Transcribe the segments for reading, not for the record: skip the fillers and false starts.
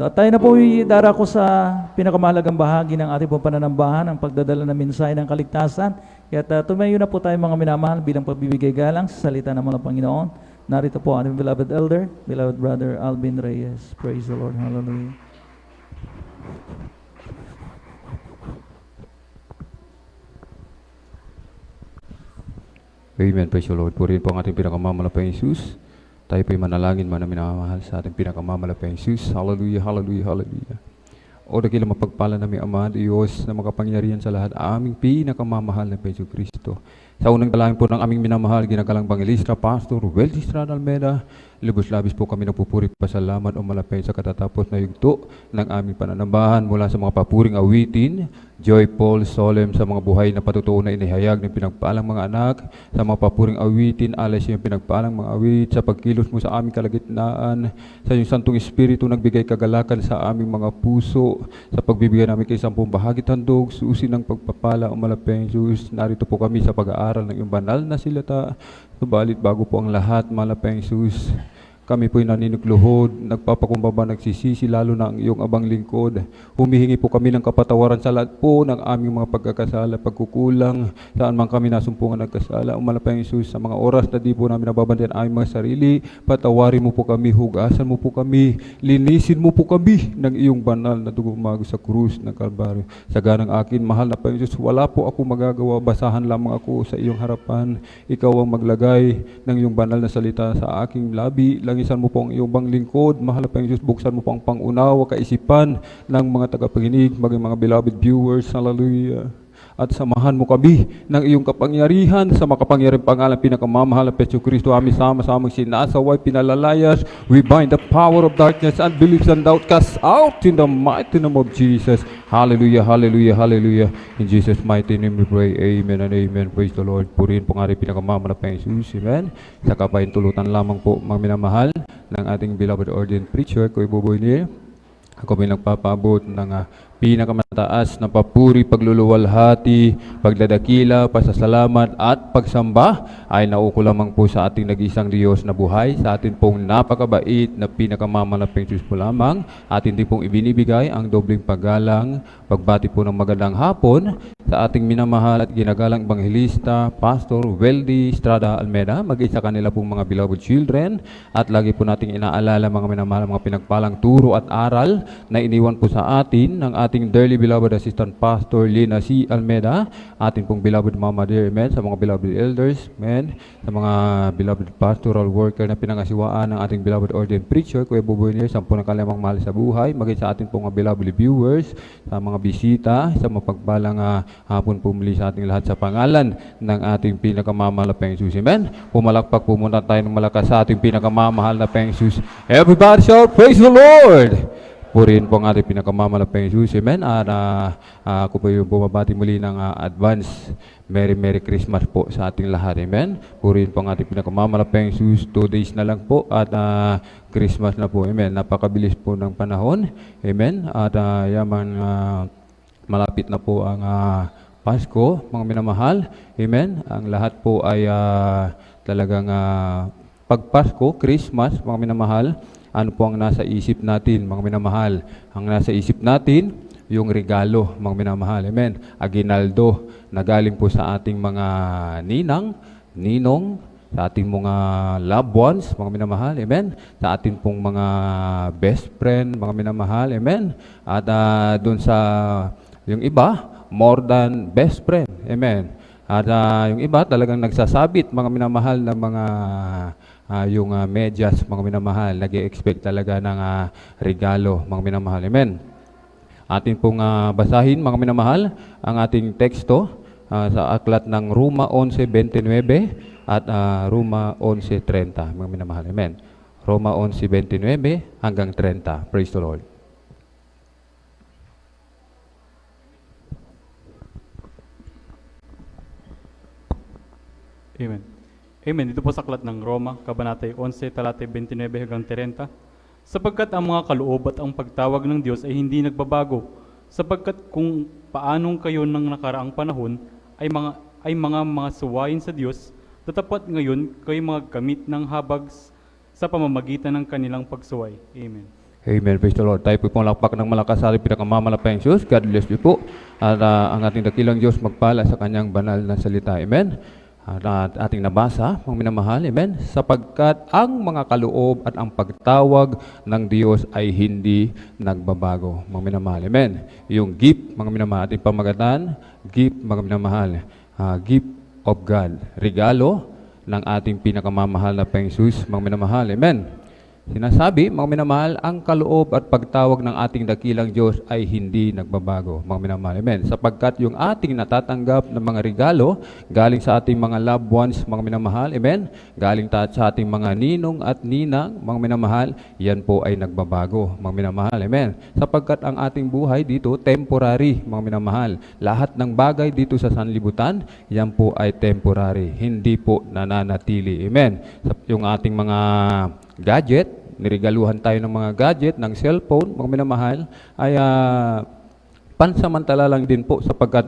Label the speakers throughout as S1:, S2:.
S1: At tayo na po darako sa pinakamahalagang bahagi ng ating pong pananambahan, ang pagdadala ng mensahe ng kaligtasan. Kaya tumayo na po tayo mga minamahal bilang pagbibigay galang sa salita naman ng Panginoon. Narito po ang beloved elder, beloved brother Alvin Reyes. Praise the Lord. Hallelujah.
S2: Amen. Praise the Lord. Purihin po ang ating pinakamamalapang Jesus. Tayo po'y manalangin man na minamahal sa ating pinakamamalapang Jesus. Hallelujah, hallelujah, hallelujah. O dakilang mapagpala namin Ama, Diyos na makapangyarihan sa lahat, aming pinakamamahal na Peso Kristo. Sa unang dalangin po ng aming minamahal, ginagalang Bangilistra, Pastor Weldy Estrada Almeida, lubos-labis po kami nagpupuri pasalamat o malapay sa katatapos na yugto ng aming pananambahan mula sa mga papuring awitin, joyful, solemn sa mga buhay na patutuo na inihayag ng pinagpalang mga anak, sa mga papuring awitin, alas yung pinagpalang mga awit, sa pagkilos mo sa aming kalagitnaan, sa iyong Santong Espiritu nagbigay kagalakan sa aming mga puso, sa pagbibigay namin kay sampung bahagi tandog, susi ng pagpapala o malapay Jesus. Narito po kami sa pag-aaral ng iyong banal na silata. Subalit bago po ang lahat, malapay Jesus, kami po'y naninugluhod, nagpapakumbaba, nagsisisi, lalo na ang iyong abang lingkod. Humihingi po kami ng kapatawaran sa lahat po ng aming mga pagkakasala, pagkukulang, saan man kami nasumpungan nagkasala. Umalapay Jesus, sa mga oras na di po namin nababantayan aming mga sarili, patawarin mo po kami, hugasan mo po kami, linisin mo po kami ng iyong banal na dugo umago sa krus ng Kalbaryo. Sa ganang akin, mahal na Panginoon Jesus, wala po ako magagawa, basahan lamang ako sa iyong harapan. Ikaw ang maglagay ng iyong banal na salita sa aking labi. Langisan mo po ang iyong bang lingkod, mahal na Panginoon Diyos, buksan mo po ang pangunawa, kaisipan ng mga tagapakinig, maging mga beloved viewers, hallelujah. At samahan mo kami ng iyong kapangyarihan sa makapangyarihang pangalan pinakamamahal na Petro Kristo, aming sama-samang sinasaway, pinalalayas. We bind the power of darkness, unbelief and doubt, cast out in the mighty name of Jesus. Hallelujah, hallelujah, hallelujah. In Jesus' mighty name we pray, amen and amen. Praise the Lord. Purihin po nga rin pinakamamahal na Jesus, amen. Sa kapahintulutan lamang po, mga minamahal ng ating beloved ordained preacher, Kuya Buboy Nier. Ako may nagpapabot ng pinakamataas na papuri, pagluluwalhati, pagdadakila, pasasalamat at pagsamba ay nauko lamang po sa ating nag-isang Diyos na buhay, sa atin pong napakabait na pinakamamalaping Diyos po lamang. Atin din pong ibinibigay ang dobleng paggalang, pagbati po ng magandang hapon sa ating minamahal at ginagalang Ebanghilista, Pastor Weldy Estrada Almeida, mag-isa kanila pong mga beloved children, at lagi po nating inaalala mga minamahal, mga pinagpalang turo at aral na iniwan po sa atin ng ating dearly beloved Assistant Pastor Lina C. Almeida, ating pong beloved Mama Dear, amen, sa mga beloved elders, amen, sa mga beloved pastoral worker na pinangasiwaan ng ating beloved ordained preacher, Kuya Buboy Nier, sampu ng kalamang mahal sa buhay, maging sa ating pong mga beloved viewers, sa mga bisita, sa mapagpalang hapon pumuli sa ating lahat sa pangalan ng ating pinakamamahal na Panginoon. Amen. Pumalakpak po muna tayo ng malakas sa ating pinakamamahal na Panginoon. Everybody shout, praise the Lord! Purihin po ang ating pinakamalapang Jesus. Amen. At ako po yung bumabati muli ng advance Merry Christmas po sa ating lahat. Amen. Purihin po ang ating pinakamalapang Jesus. 2 days na lang po at Christmas na po. Amen. Napakabilis po ng panahon. Amen. At malapit na po ang Pasko, mga minamahal. Amen. Ang lahat po ay talagang pag Pasko, Christmas, mga minamahal, ano po ang nasa isip natin, mga minamahal? Ang nasa isip natin, yung regalo, mga minamahal. Amen. Aguinaldo, na galing po sa ating mga ninong, sa ating mga loved ones, mga minamahal. Amen. Sa ating pong mga best friend, mga minamahal. Amen. At dun sa, yung iba, more than best friend. Amen. At yung iba talagang nagsasabit, mga minamahal, na mga yung medyas, mga minamahal, nag-i-expect talaga ng regalo, mga minamahal. Amen. Atin pong basahin, mga minamahal, ang ating teksto sa aklat ng Roma 11:29 at Roma 11:30, mga minamahal. Amen. Roma 11:29 hanggang 30. Praise the Lord.
S3: Amen. Amen. Dito po sa aklat ng Roma, Kabanatay 11, talatay 29 hanggang 30. Sapagkat ang mga kaloob at ang pagtawag ng Diyos ay hindi nagbabago. Sapagkat kung paanong kayo ng nakaraang panahon ay mga suwayin sa Diyos, tatapat ngayon kayo mga gamit ng habag sa pamamagitan ng kanilang pagsuway. Amen.
S2: Amen. Praise the Lord. Tayo po pong lakpak ng malakas sa ating pinakamamalapayang Diyos. God bless you po. At ang ating dakilang Diyos magpala sa kanyang banal na salita. Amen. At ating nabasa, mga minamahal. Amen. Sapagkat ang mga kaloob at ang pagtawag ng Diyos ay hindi nagbabago. Mga minamahal. Amen. Yung gift, mga minamahal. Ating pamagatan, gift, mga minamahal. Gift of God. Regalo ng ating pinakamamahal na Panginoong Jesus. Mga minamahal. Amen. Sinasabi, mga minamahal, ang kaloob at pagtawag ng ating dakilang Diyos ay hindi nagbabago, mga minamahal. Amen. Sapagkat yung ating natatanggap ng mga regalo, galing sa ating mga loved ones, mga minamahal. Amen. Galing sa ating mga ninong at ninang, mga minamahal, yan po ay nagbabago, mga minamahal. Amen. Sapagkat ang ating buhay dito, temporary, mga minamahal. Lahat ng bagay dito sa sanlibutan, yan po ay temporary, hindi po nananatili. Amen. Yung ating mga gadget, niregaluhan tayo ng mga gadget, ng cellphone, mga minamahal, ay pansamantala lang din po sapagkat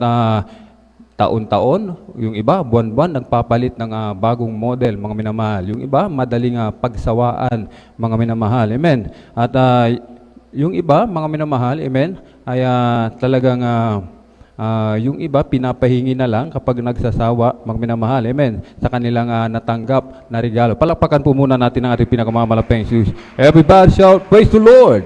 S2: taon-taon, yung iba, buwan-buwan, nagpapalit ng bagong model, mga minamahal. Yung iba, madaling pagsawaan, mga minamahal. Amen. At yung iba, mga minamahal, amen, ay talagang yung iba, pinapahingi na lang kapag nagsasawa, mga minamahal, amen, sa kanilang natanggap na regalo. Palakpakan po muna natin ang ating pinakamamalapayang Jesus. Everybody shout, praise the Lord!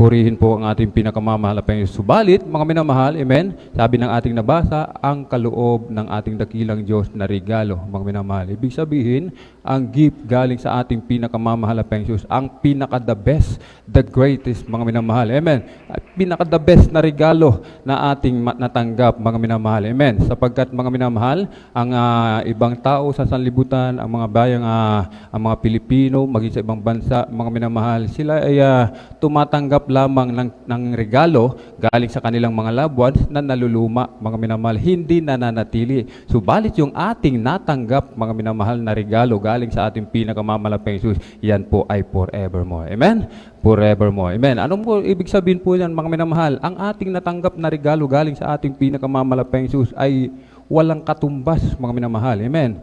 S2: Purihin po ang ating pinakamamalapayang Jesus. Subalit, mga minamahal, amen, sabi ng ating nabasa, ang kaloob ng ating dakilang Diyos na regalo, mga minamahal. Ibig sabihin, ang gift galing sa ating pinakamamahal Diyos, ang pinaka-the best, the greatest, mga minamahal. Amen. Pinaka-the best na regalo na ating natanggap, mga minamahal. Amen. Sapagkat, mga minamahal, ang ibang tao sa sanlibutan, ang mga bayang, ang mga Pilipino, maging sa ibang bansa, mga minamahal, sila ay tumatanggap lamang ng regalo galing sa kanilang mga loved ones na naluluma, mga minamahal, hindi nananatili. Subalit yung ating natanggap, mga minamahal, na regalo galing sa ating pinakamamalapayang Jesus, yan po ay forevermore. Amen? Forevermore. Amen. Anong po ibig sabihin po yan, mga minamahal? Ang ating natanggap na regalo galing sa ating pinakamamalapayang Jesus ay walang katumbas, mga minamahal. Amen.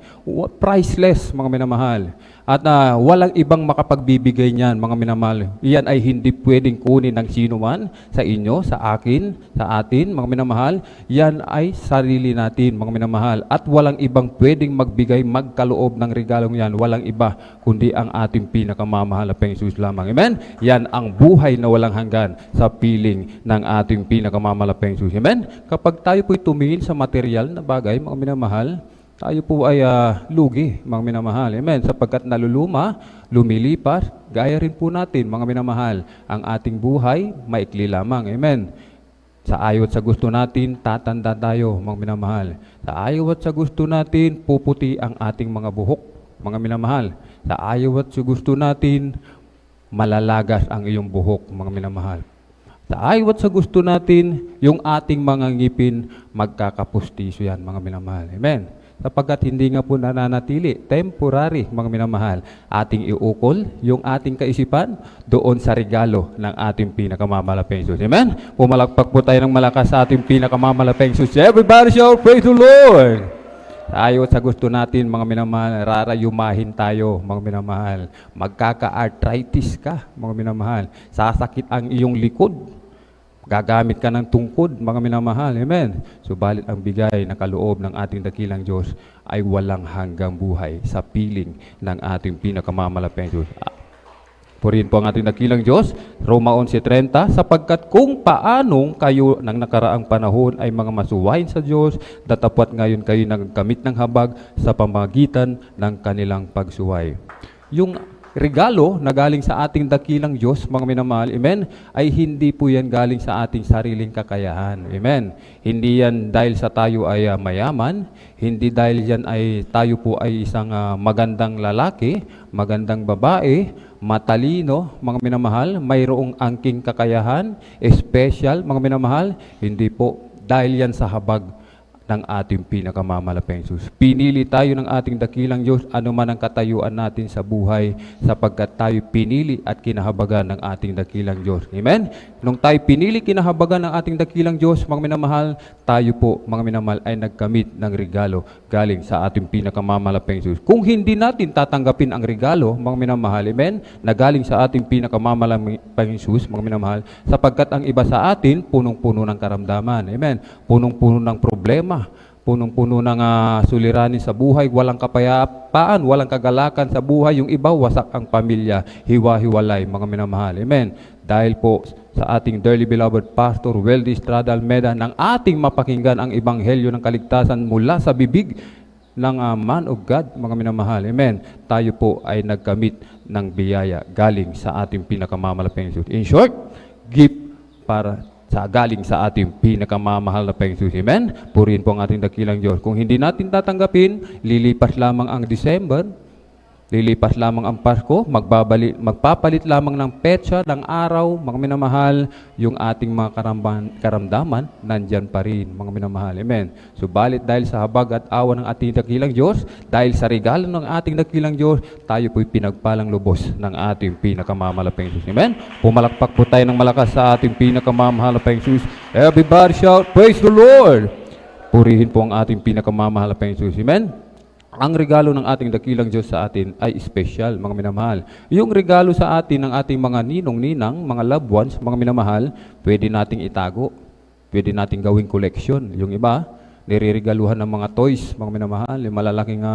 S2: Priceless, mga minamahal. At walang ibang makapagbibigay niyan, mga minamahal. Iyan ay hindi pwedeng kunin ng sino man, sa inyo, sa akin, sa atin, mga minamahal. Yan ay sarili natin, mga minamahal. At walang ibang pwedeng magbigay, magkaloob ng regalong yan. Walang iba, kundi ang ating pinakamamahal na Jesus lamang. Amen? Yan ang buhay na walang hanggan sa piling ng ating pinakamamahal na Jesus. Amen? Kapag tayo po'y tumingin sa material na bagay, mga minamahal, tayo po ay lugi, mga minamahal. Amen. Sapagkat naluluma, lumilipas, gaya rin po natin, mga minamahal, ang ating buhay, maikli lamang. Amen. Sa ayaw at sa gusto natin, tatanda tayo, mga minamahal. Sa ayaw at sa gusto natin, puputi ang ating mga buhok, mga minamahal. Sa ayaw at sa gusto natin, malalagas ang iyong buhok, mga minamahal. Sa ayaw at sa gusto natin, yung ating mga ngipin, magkakapustiso yan, mga minamahal. Amen. Sapagkat hindi nga po nananatili, temporary, mga minamahal, ating iukol yung ating kaisipan doon sa regalo ng ating pinakamamalapayang Jesus. Amen? Pumalakpak po tayo ng malakas sa ating pinakamamalapayang Jesus. Everybody shout, praise the Lord! Tayo sa gusto natin, mga minamahal, rarayumahin tayo, mga minamahal. Magkaka-arthritis ka, mga minamahal. Sasakit ang iyong likod. Gagamit ka ng tungkod, mga minamahal. Amen. Subalit ang bigay na kaloob ng ating dakilang Diyos ay walang hanggang buhay sa piling ng ating pinakamamalapayang Diyos. Purihin po ang ating dakilang Diyos, Roma 11:30, sapagkat kung paanong kayo ng nakaraang panahon ay mga masuwain sa Diyos, datapat ngayon kayo nagkamit ng habag sa pamagitan ng kanilang pagsuway. Yung regalo na galing sa ating dakilang Diyos, mga minamahal, amen, ay hindi po yan galing sa ating sariling kakayahan. Amen. Hindi yan dahil sa tayo ay mayaman, hindi dahil yan ay tayo po ay isang magandang lalaki, magandang babae, matalino, mga minamahal, mayroong angking kakayahan, special, mga minamahal, hindi po dahil yan sa habag ng ating pinakamamalaking Jesus. Pinili tayo ng ating dakilang Diyos anuman ang katayuan natin sa buhay sapagkat tayo pinili at kinahabagan ng ating dakilang Diyos. Amen? Nung tayo pinili, kinahabagan ng ating dakilang Diyos, mga minamahal, tayo po, mga minamahal, ay nagkamit ng regalo galing sa ating pinakamamalaking Jesus. Kung hindi natin tatanggapin ang regalo, mga minamahal, amen, na galing sa ating pinakamamalaking Jesus, mga minamahal, sapagkat ang iba sa atin, punong-puno ng karamdaman. Amen? Punong-puno ng problema, punong-puno ng suliranin sa buhay, walang kapayapaan, walang kagalakan sa buhay, yung iba wasak ang pamilya, hiwa-hiwalay, mga minamahal. Amen. Dahil po sa ating dearly beloved Pastor Weldy Estrada Almeda, ng ating mapakinggan ang ebanghelyo ng kaligtasan mula sa bibig ng man of God, mga minamahal. Amen. Tayo po ay nagkamit ng biyaya galing sa ating pinakamamalaking Jesus. In short, gift para galing sa ating pinakamamahal na Panginoon. Amen? Purihin po ang ating dakilang Diyos. Kung hindi natin tatanggapin, lilipas lamang ang December, lilipas lamang ang Pasko, magpapalit lamang ng petsa, ng araw, mga minamahal, yung ating mga karamdaman, nandyan pa rin, mga minamahal. Amen? Subalit dahil sa habag at awa ng ating dakilang Diyos, dahil sa regalo ng ating dakilang Diyos, tayo po'y pinagpalang lubos ng ating pinakamamalaking Jesus. Amen? Pumalakpak po tayo ng malakas sa ating pinakamamahal na Jesus. Everybody shout, praise the Lord! Purihin po ang ating pinakamamahal na Jesus. Amen? Ang regalo ng ating dakilang Diyos sa atin ay special, mga minamahal. Yung regalo sa atin ng ating mga ninong-ninang, mga loved ones, mga minamahal, pwede nating itago. Pwede nating gawing collection. Yung iba, nire-regaluhan ng mga toys, mga minamahal. Yung malalaking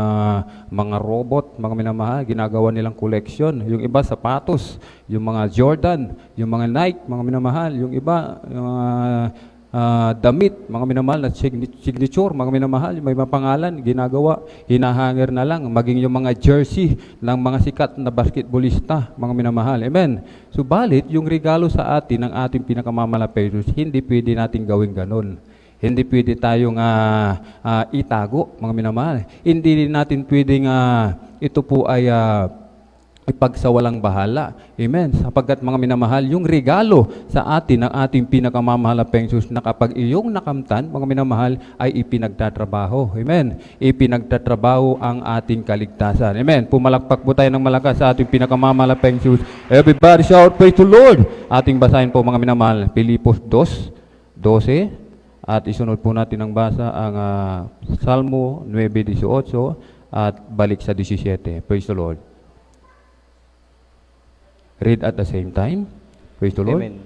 S2: mga robot, mga minamahal, ginagawa nilang collection. Yung iba, sapatos. Yung mga Jordan, yung mga Nike, mga minamahal. Yung iba, yung damit, mga minamahal, na signature, mga minamahal, may mga pangalan, ginagawa, hinahanger na lang, maging yung mga jersey ng mga sikat na basketballista, mga minamahal. Amen. Subalit, yung regalo sa atin ng ating pinakamamalaking Jesus, hindi pwede natin gawin ganon. Hindi pwede tayong itago, mga minamahal. Hindi natin pwedeng ito po ay ipagsawalang bahala. Amen. Sapagkat mga minamahal, yung regalo sa atin ng ating pinakamamahal na Jesus na kapag iyong nakamtan, mga minamahal, ay ipinagtatrabaho. Amen. Ipinagtatrabaho ang ating kaligtasan. Amen. Pumalakpak po tayo ng malakas sa ating pinakamamahal na Jesus. Everybody shout, praise the Lord! Ating basahin po, mga minamahal, Filipos 2:12, at isunod po natin ang basa ang Salmo 9:18 at balik sa 17. Praise the Lord. Read at the same time. Praise the Lord.
S4: Amen.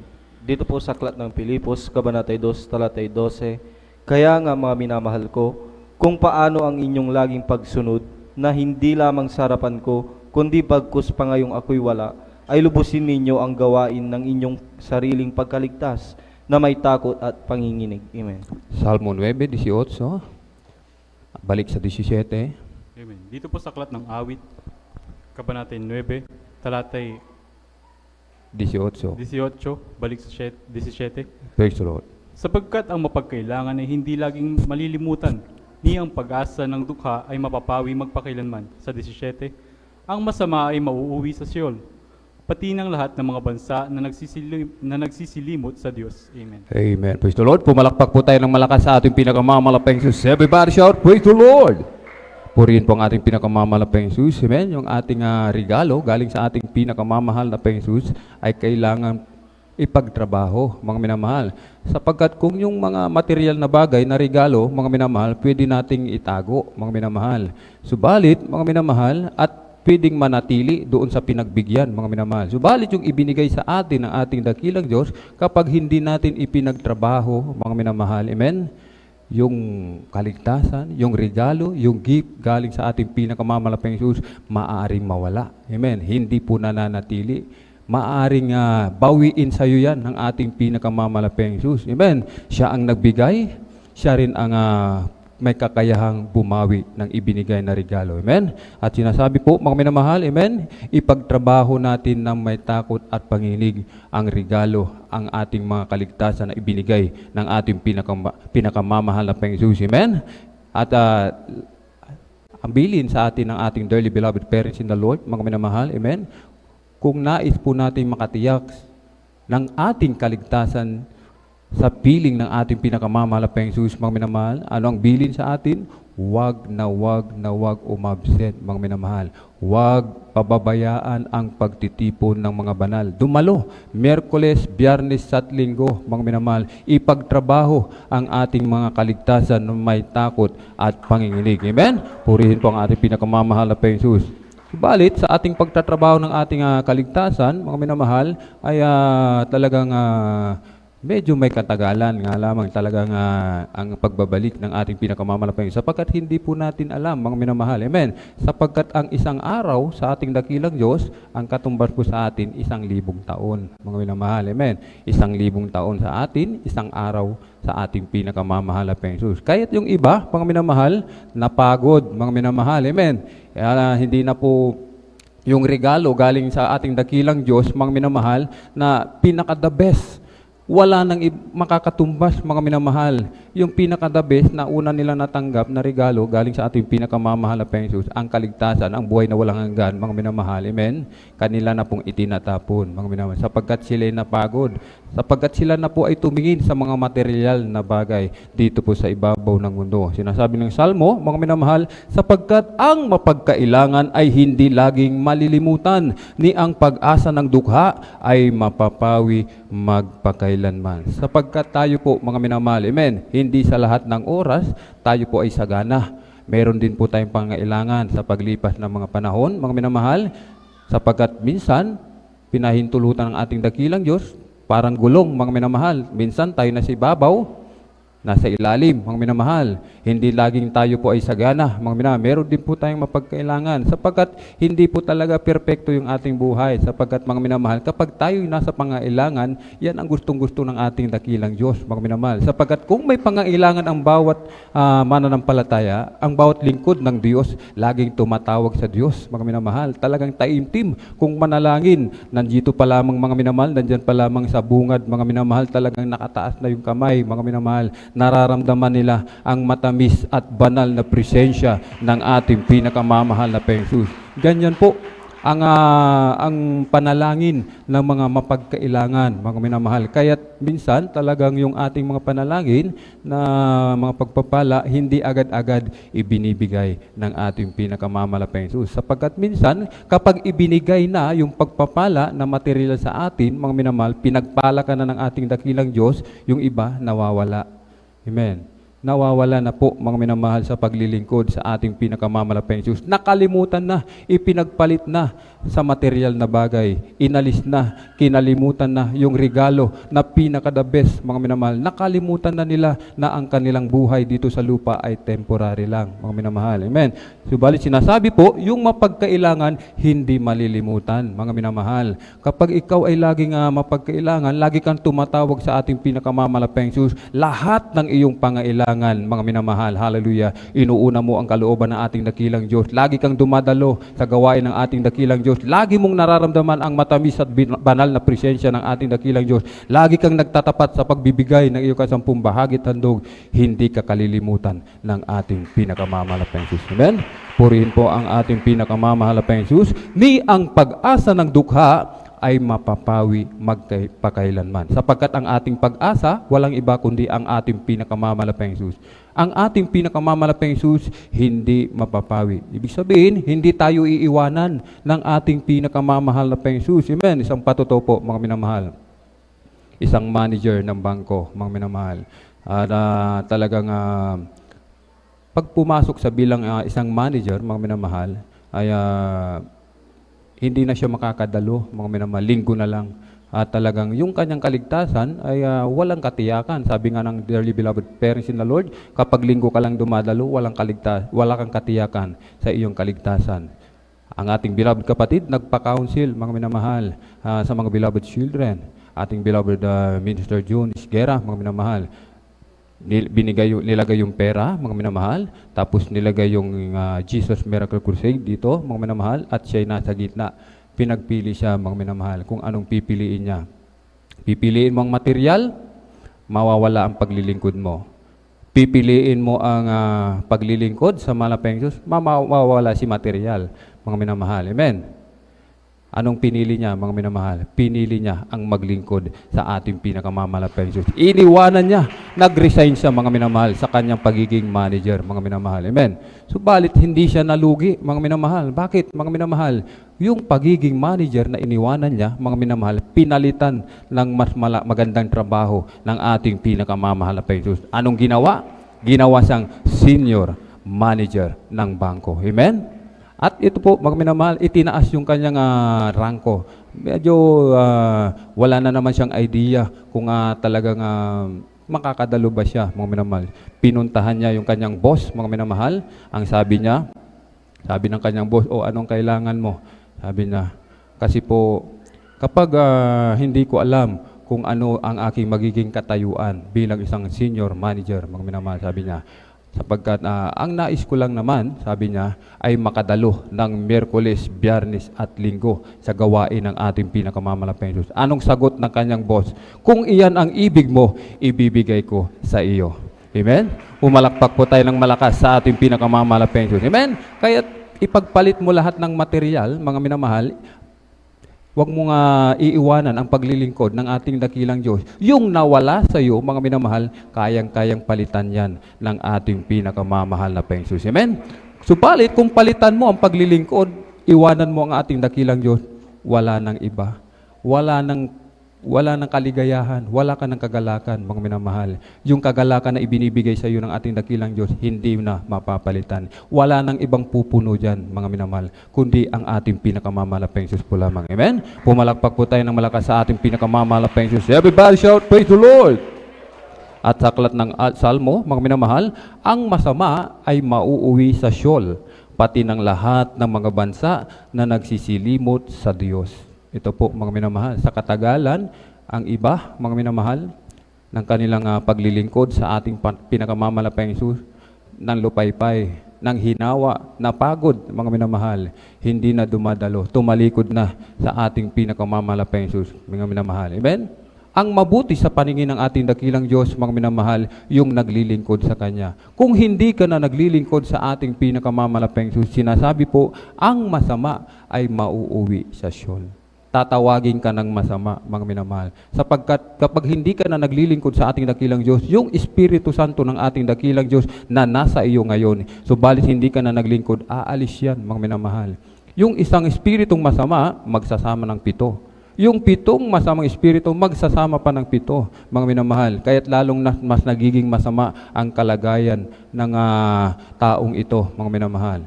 S4: Dito po sa aklat ng Pilipos, Kabanatay 2, talatay 12, kaya nga mga minamahal ko, kung paano ang inyong laging pagsunod, na hindi lamang sarapan ko, kundi bagkus pa ngayong ako'y wala, ay lubusin ninyo ang gawain ng inyong sariling pagkaligtas, na may takot at panginginig. Amen.
S2: Salmo 9:18. Balik sa 17.
S3: Amen. Dito po sa aklat ng awit, Kabanatay 9, talatay
S2: 18.
S3: 18, balik sa 17.
S2: Praise the Lord.
S3: Sapagkat ang mapagkailangan ay hindi laging malilimutan, ni ang pag-asa ng dukha ay mapapawi magpakailanman. Sa 17, ang masama ay mauuwi sa Seol, pati ng lahat ng mga bansa na nagsisilimot sa Diyos. Amen.
S2: Amen. Praise the Lord. Pumalakpak po tayo ng malakas sa ating pinakamamalaking Jesus. Everybody shout, praise the Lord! Purihin po ang ating pinakamamalaking Jesus. Amen. Yung ating regalo galing sa ating pinakamamahal na Jesus ay kailangan ipagtrabaho, mga minamahal. Sapagkat kung yung mga material na bagay na regalo, mga minamahal, pwede nating itago, mga minamahal. Subalit, mga minamahal, at pwedeng manatili doon sa pinagbigyan, mga minamahal. Subalit yung ibinigay sa atin ng ating dakilang Diyos, kapag hindi natin ipinagtrabaho, mga minamahal, amen, yung kaligtasan, yung regalo, yung gift galing sa ating pinakamamalaking Jesus, maaaring mawala. Amen. Hindi po nananatili. Maaaring bawiin sa iyo yan ng ating pinakamamalaking Jesus. Amen. Siya ang nagbigay, siya rin ang may kakayahang bumawi ng ibinigay na regalo. Amen? At sinasabi po, mga minamahal, amen, ipagtrabaho natin ng may takot at panginig ang regalo, ang ating mga kaligtasan na ibinigay ng ating pinakamamahal na Panginoon. Amen? At ang bilin sa atin ng ating dearly beloved parents in the Lord, mga minamahal, amen, kung nais po natin makatiyak ng ating kaligtasan sa piling ng ating pinakamamahal na Panginoong Jesus, mga minamahal. Ano ang bilin sa atin? Wag na wag umabsent, mga minamahal. Wag pababayaan ang pagtitipon ng mga banal. Dumalo, Miyerkules, Biyernes at Linggo, mga minamahal. Ipagtrabaho ang ating mga kaligtasan na may takot at panginginig. Amen? Purihin po ang ating pinakamamahal na Panginoong Jesus. Subalit, sa ating pagtatrabaho ng ating kaligtasan, mga minamahal, ay talagang medyo may katagalan nga lamang talagang ang pagbabalik ng ating pinakamamalaking sapagkat hindi po natin alam, mga minamahal. Amen. Sapagkat ang isang araw sa ating dakilang Diyos, ang katumbas po sa atin 1,000 taon, mga minamahal. Amen. 1,000 taon sa atin, isang araw sa ating pinakamamahal na Jesus. Kahit yung iba, mga minamahal, napagod, mga minamahal. Amen. Hindi na po yung regalo galing sa ating dakilang Diyos, mga minamahal, na pinaka-the best. Wala nang makakatumbas, mga minamahal. Yung pinaka-the best na una nila natanggap na regalo galing sa ating pinakamamahal na Panginoon, ang kaligtasan, ang buhay na walang hanggan, mga minamahal. Amen? Kanila na pong itinatapon, mga minamahal, sapagkat sila napagod, sapagkat sila na po ay tumingin sa mga material na bagay dito po sa ibabaw ng mundo. Sinasabi ng Salmo, mga minamahal, sapagkat ang mapagkailangan ay hindi laging malilimutan, ni ang pag-asa ng dukha ay mapapawi magpakailanman. Sapagkat tayo po, mga minamahal, amen, hindi sa lahat ng oras, tayo po ay sagana. Meron din po tayong pangailangan sa paglipas ng mga panahon, mga minamahal, sapagkat minsan, pinahintulutan ng ating dakilang Diyos, parang gulong, mga minamahal. Minsan tayo nasa ibabaw, nasa ilalim, mga minamahal. Hindi laging tayo po ay sagana, mga minamahal. Meron din po tayong mapagkailangan sapagkat hindi po talaga perpekto yung ating buhay. Sapagkat, mga minamahal, kapag tayo nasa pangailangan, yan ang gustong-gusto ng ating dakilang Diyos, mga minamahal. Sapagkat kung may pangailangan ang bawat mananampalataya, ang bawat lingkod ng Diyos, laging tumatawag sa Diyos, mga minamahal. Talagang taimtim kung manalangin. Nandito pa lamang, mga minamahal, nandyan pa lamang sa bungad, mga minamahal, talagang nakataas na yung kamay, mga minamahal. Nararamdaman nila ang matamis at banal na presensya ng ating pinakamamahal na Jesus. Ganyan po ang panalangin ng mga mapagkailangan, mga minamahal. Kaya't minsan talagang yung ating mga panalangin na mga pagpapala hindi agad-agad ibinibigay ng ating pinakamamalaking Jesus. Sapagkat minsan kapag ibinigay na yung pagpapala na material sa atin, mga minamahal, pinagpala ka na ng ating dakilang Diyos, yung iba nawawala. Amen. Nawawala na po, mga minamahal, sa paglilingkod sa ating pinakamamalaking Diyos. Nakalimutan na, ipinagpalit na sa material na bagay. Inalis na, kinalimutan na yung regalo na pinaka-the best, mga minamahal. Nakalimutan na nila na ang kanilang buhay dito sa lupa ay temporary lang, mga minamahal. Amen. Subalit sinasabi po, yung mapagkailangan, hindi malilimutan, mga minamahal. Kapag ikaw ay laging mapagkailangan, lagi kang tumatawag sa ating pinakamamalaking Diyos, lahat ng iyong pangailangan, mga minamahal, hallelujah, inuuna mo ang kalooban ng ating dakilang Diyos. Lagi kang dumadalo sa gawain ng ating dakilang Diyos. Lagi mong nararamdaman ang matamis at banal na presensya ng ating dakilang Diyos. Lagi kang nagtatapat sa pagbibigay ng iyong kasampung bahagi at handog. Hindi ka kalilimutan ng ating pinakamamalaking Diyos. Amen? Purihin po ang ating pinakamamalaking Diyos. Ni ang pag-asa ng dukha ay mapapawi magpakailanman. Sapagkat ang ating pag-asa, walang iba kundi ang ating pinakamamalaking Jesus. Ang ating pinakamamalaking Jesus, hindi mapapawi. Ibig sabihin, hindi tayo iiwanan ng ating pinakamamahal na Jesus. Amen. Isang patuto po, mga minamahal. Isang manager ng bangko, mga minamahal. Talagang pag pumasok sa bilang isang manager, mga minamahal, ay hindi na siya makakadalo, mga minamahal, linggo na lang. At talagang yung kanyang kaligtasan ay walang katiyakan. Sabi nga ng dearly beloved parents in the Lord, kapag linggo ka lang dumadalo, wala kang katiyakan sa iyong kaligtasan. Ang ating beloved kapatid, nagpa-counsel, mga minamahal, sa mga beloved children. Ating beloved Minister June Isguera, mga minamahal, nilagay yung pera, mga minamahal, tapos nilagay yung Jesus Miracle Crusade dito, mga minamahal, at siya ay nasa gitna. Pinagpili siya, mga minamahal, kung anong pipiliin niya. Pipiliin mo ang material, mawawala ang paglilingkod mo. Pipiliin mo ang paglilingkod sa malapeng Diyos, mawawala si material, mga minamahal. Amen. Anong pinili niya, mga minamahal? Pinili niya ang maglingkod sa ating pinakamamalaking Diyos. Iniwanan niya, nag-resign siya, mga minamahal, sa kanyang pagiging manager, mga minamahal. Amen. Subalit, hindi siya nalugi, mga minamahal. Bakit, mga minamahal? Yung pagiging manager na iniwanan niya, mga minamahal, pinalitan ng mas magandang trabaho ng ating pinakamamalaking Diyos. Anong ginawa? Ginawa siyang senior manager ng bangko. Amen? At ito po, mga minamahal, itinaas yung kanyang rangko. Medyo wala na naman siyang idea kung talagang makakadalo ba siya, mga minamahal. Pinuntahan niya yung kanyang boss, mga minamahal. Ang sabi niya, sabi ng kanyang boss, anong kailangan mo? Sabi niya, kasi po, kapag hindi ko alam kung ano ang aking magiging katayuan bilang isang senior manager, mga minamahal, sabi niya, sapagkat ang nais ko lang naman, sabi niya, ay makadalo ng Miyerkules, Biyernes at Linggo sa gawain ng ating pinakamamalaking Diyos. Anong sagot ng kanyang boss? Kung iyan ang ibig mo, ibibigay ko sa iyo. Amen? Umalakpak po tayo ng malakas sa ating pinakamamalaking Diyos. Amen? Kaya ipagpalit mo lahat ng material, mga minamahal, huwag mo nga iiwanan ang paglilingkod ng ating dakilang Diyos. Yung nawala sa iyo, mga minamahal, kayang-kayang palitan yan ng ating pinakamamahal na Panginoon. Amen? Subalit, kung palitan mo ang paglilingkod, iwanan mo ang ating dakilang Diyos, wala nang iba. Wala nang kaligayahan, wala ka ng kagalakan, mga minamahal. Yung kagalakan na ibinibigay sa iyo ng ating dakilang Diyos, hindi na mapapalitan. Wala nang ibang pupuno dyan, mga minamahal, kundi ang ating pinakamamalaking Diyos po lamang. Amen? Pumalakpak po tayo ng malakas sa ating pinakamamalaking Diyos. Everybody shout, praise the Lord! At sa aklat ng Salmo, mga minamahal, ang masama ay mauuwi sa Sheol, pati ng lahat ng mga bansa na nagsisilimot sa Diyos. Ito po, mga minamahal, sa katagalan, ang iba, mga minamahal, ng kanilang paglilingkod sa ating pinakamamalaking Diyos, ng lupaypay, ng hinawa, napagod, mga minamahal, hindi na dumadalo, tumalikod na sa ating pinakamamalaking Diyos, mga minamahal. Amen? Ang mabuti sa paningin ng ating dakilang Diyos, mga minamahal, yung naglilingkod sa Kanya. Kung hindi ka na naglilingkod sa ating pinakamamalaking Diyos, sinasabi po, ang masama ay mauuwi sa Sheol. Tatawagin ka ng masama, mga minamahal. Sapagkat kapag hindi ka na naglilingkod sa ating dakilang Diyos, yung Espiritu Santo ng ating dakilang Diyos na nasa iyo ngayon, subalit hindi ka na naglingkod, aalis yan, mga minamahal. Yung isang espiritong masama, magsasama ng 7. Yung 7 masamang espiritu, magsasama pa ng 7, mga minamahal. Kaya't lalong mas nagiging masama ang kalagayan ng taong ito, mga minamahal.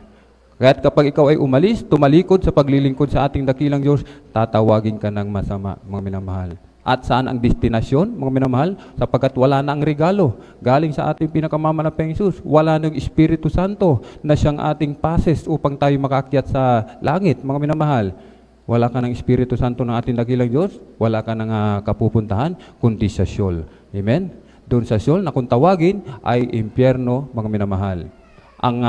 S2: Kaya't kapag ikaw ay umalis, tumalikod sa paglilingkod sa ating dakilang Diyos, tatawagin ka ng masama, mga minamahal. At saan ang destinasyon, mga minamahal? Sapagkat wala na ang regalo galing sa ating pinakamamalaking Diyos. Wala na yung Espiritu Santo na siyang ating passes upang tayo makaakyat sa langit, mga minamahal. Wala ka ng Espiritu Santo ng ating dakilang Diyos, wala ka ng kapupuntahan, kundi sa Sheol. Amen? Doon sa Sheol na kung tawagin ay impyerno, mga minamahal. Ang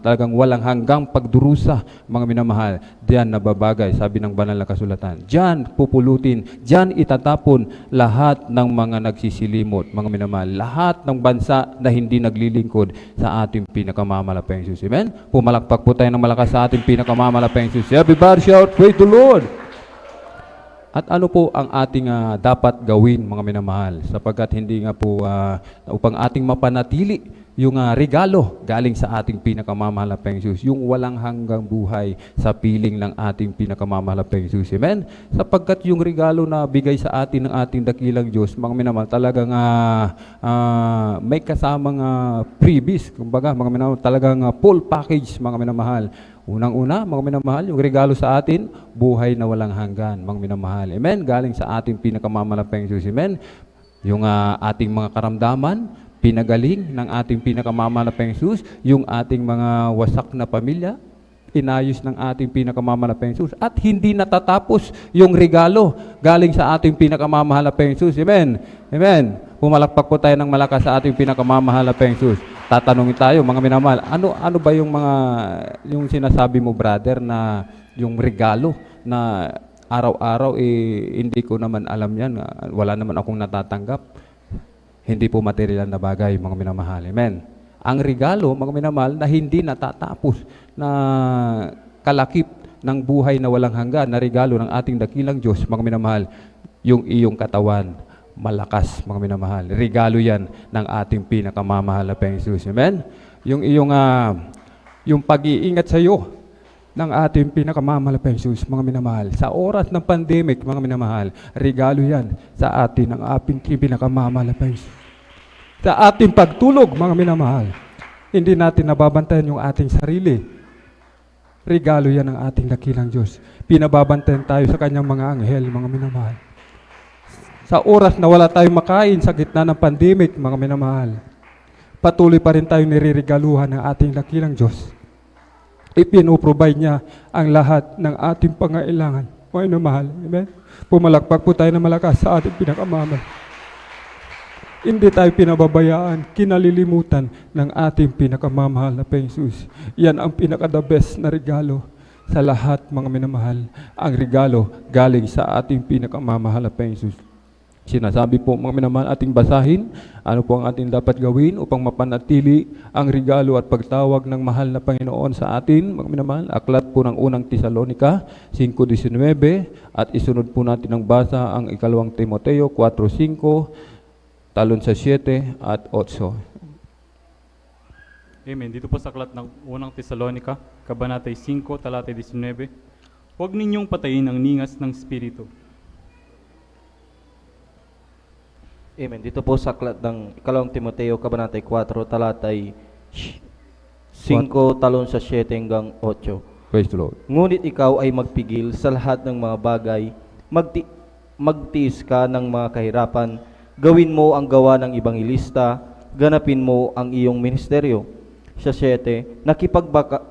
S2: talagang walang hanggang pagdurusa, mga minamahal, diyan nababagay, sabi ng banal na kasulatan. Diyan pupulutin, diyan itatapon lahat ng mga nagsisilimot, mga minamahal, lahat ng bansa na hindi naglilingkod sa ating pinakamamalaking Diyos. Amen? Pumalakpak po tayo ng malakas sa ating pinakamamalaking Diyos. Everybody shout, praise the Lord! At ano po ang ating dapat gawin, mga minamahal, sapagkat hindi nga po upang ating mapanatili yung regalo galing sa ating pinakamamalaking Diyos, yung walang hanggang buhay sa piling ng ating pinakamamalaking Diyos. Amen? Sapagkat yung regalo na bigay sa atin ng ating dakilang Diyos, mga minamahal, talagang may kasamang freebies, kumbaga, mga minamahal, talagang full package, mga minamahal. Unang-una, mga minamahal, yung regalo sa atin, buhay na walang hanggan, mga minamahal. Amen? Galing sa ating pinakamamalaking Diyos. Amen? Yung ating mga karamdaman, pinagaling ng ating pinakamamalaking Diyos, yung ating mga wasak na pamilya, inayos ng ating pinakamamalaking Diyos. At hindi natatapos yung regalo galing sa ating pinakamamalaking Diyos. Amen? Amen? Pumalakpak po tayo ng malakas sa ating pinakamamalaking Diyos. Tatanungin tayo, mga minamahal, ano ba yung sinasabi mo, brother, na yung regalo na araw-araw, hindi ko naman alam yan. Wala naman akong natatanggap. Hindi po material na bagay, mga minamahal. Amen. Ang regalo, mga minamahal, na hindi natatapos na kalakip ng buhay na walang hanggan na regalo ng ating dakilang Diyos, mga minamahal, yung iyong katawan, malakas, mga minamahal. Regalo yan ng ating pinakamamahal na Panginoong Jesus. Amen? Yung iyong yung pag-iingat sa iyo ng ating pinakamamahal na Panginoong Jesus, mga minamahal. Sa oras ng pandemic, mga minamahal, regalo yan sa atin ng ating pinakamamahal na Panginoong Jesus. Sa ating pagtulog, mga minamahal, hindi natin nababantayan yung ating sarili. Regalo yan ng ating dakilang Diyos. Pinababantayan tayo sa kanyang mga anghel, mga minamahal. Sa oras na wala tayong makain sa gitna ng pandemic, mga minamahal, patuloy pa rin tayong niriregaluhan ng ating dakilang Diyos. Ipinoprovide niya ang lahat ng ating pangailangan. Mga minamahal, amen? Pumalakpak po tayo na malakas sa ating pinakamamahal. Hindi tayo pinababayaan, kinalilimutan ng ating pinakamamahal na Panginoong Jesus. Yan ang pinaka-the best na regalo sa lahat, mga minamahal. Ang regalo galing sa ating pinakamamahal na Panginoong Jesus. Sinasabi po, mga minamahal, ating basahin, ano po ang ating dapat gawin upang mapanatili ang regalo at pagtawag ng mahal na Panginoon sa atin, mga minamahal. Aklat po ng unang Tesalonica 5:19 at isunod po natin ang basa ang ikalawang Timoteo 4:5, talon sa 7 at 8.
S3: Amen. Dito po sa aklat ng unang Tesalonica, Kabanatay 5, talatay 19, huwag ninyong patayin ang ningas ng Espiritu.
S4: Amen. Dito po sa aklat ng ikalawang Timoteo, Kabanatay 4, talatay 5, talon sa 7 hanggang 8.
S2: Praise the Lord.
S4: Ngunit ikaw ay magpigil sa lahat ng mga bagay, magtiis ka ng mga kahirapan, gawin mo ang gawa ng ibanghelista, ganapin mo ang iyong ministeryo. Sa 7,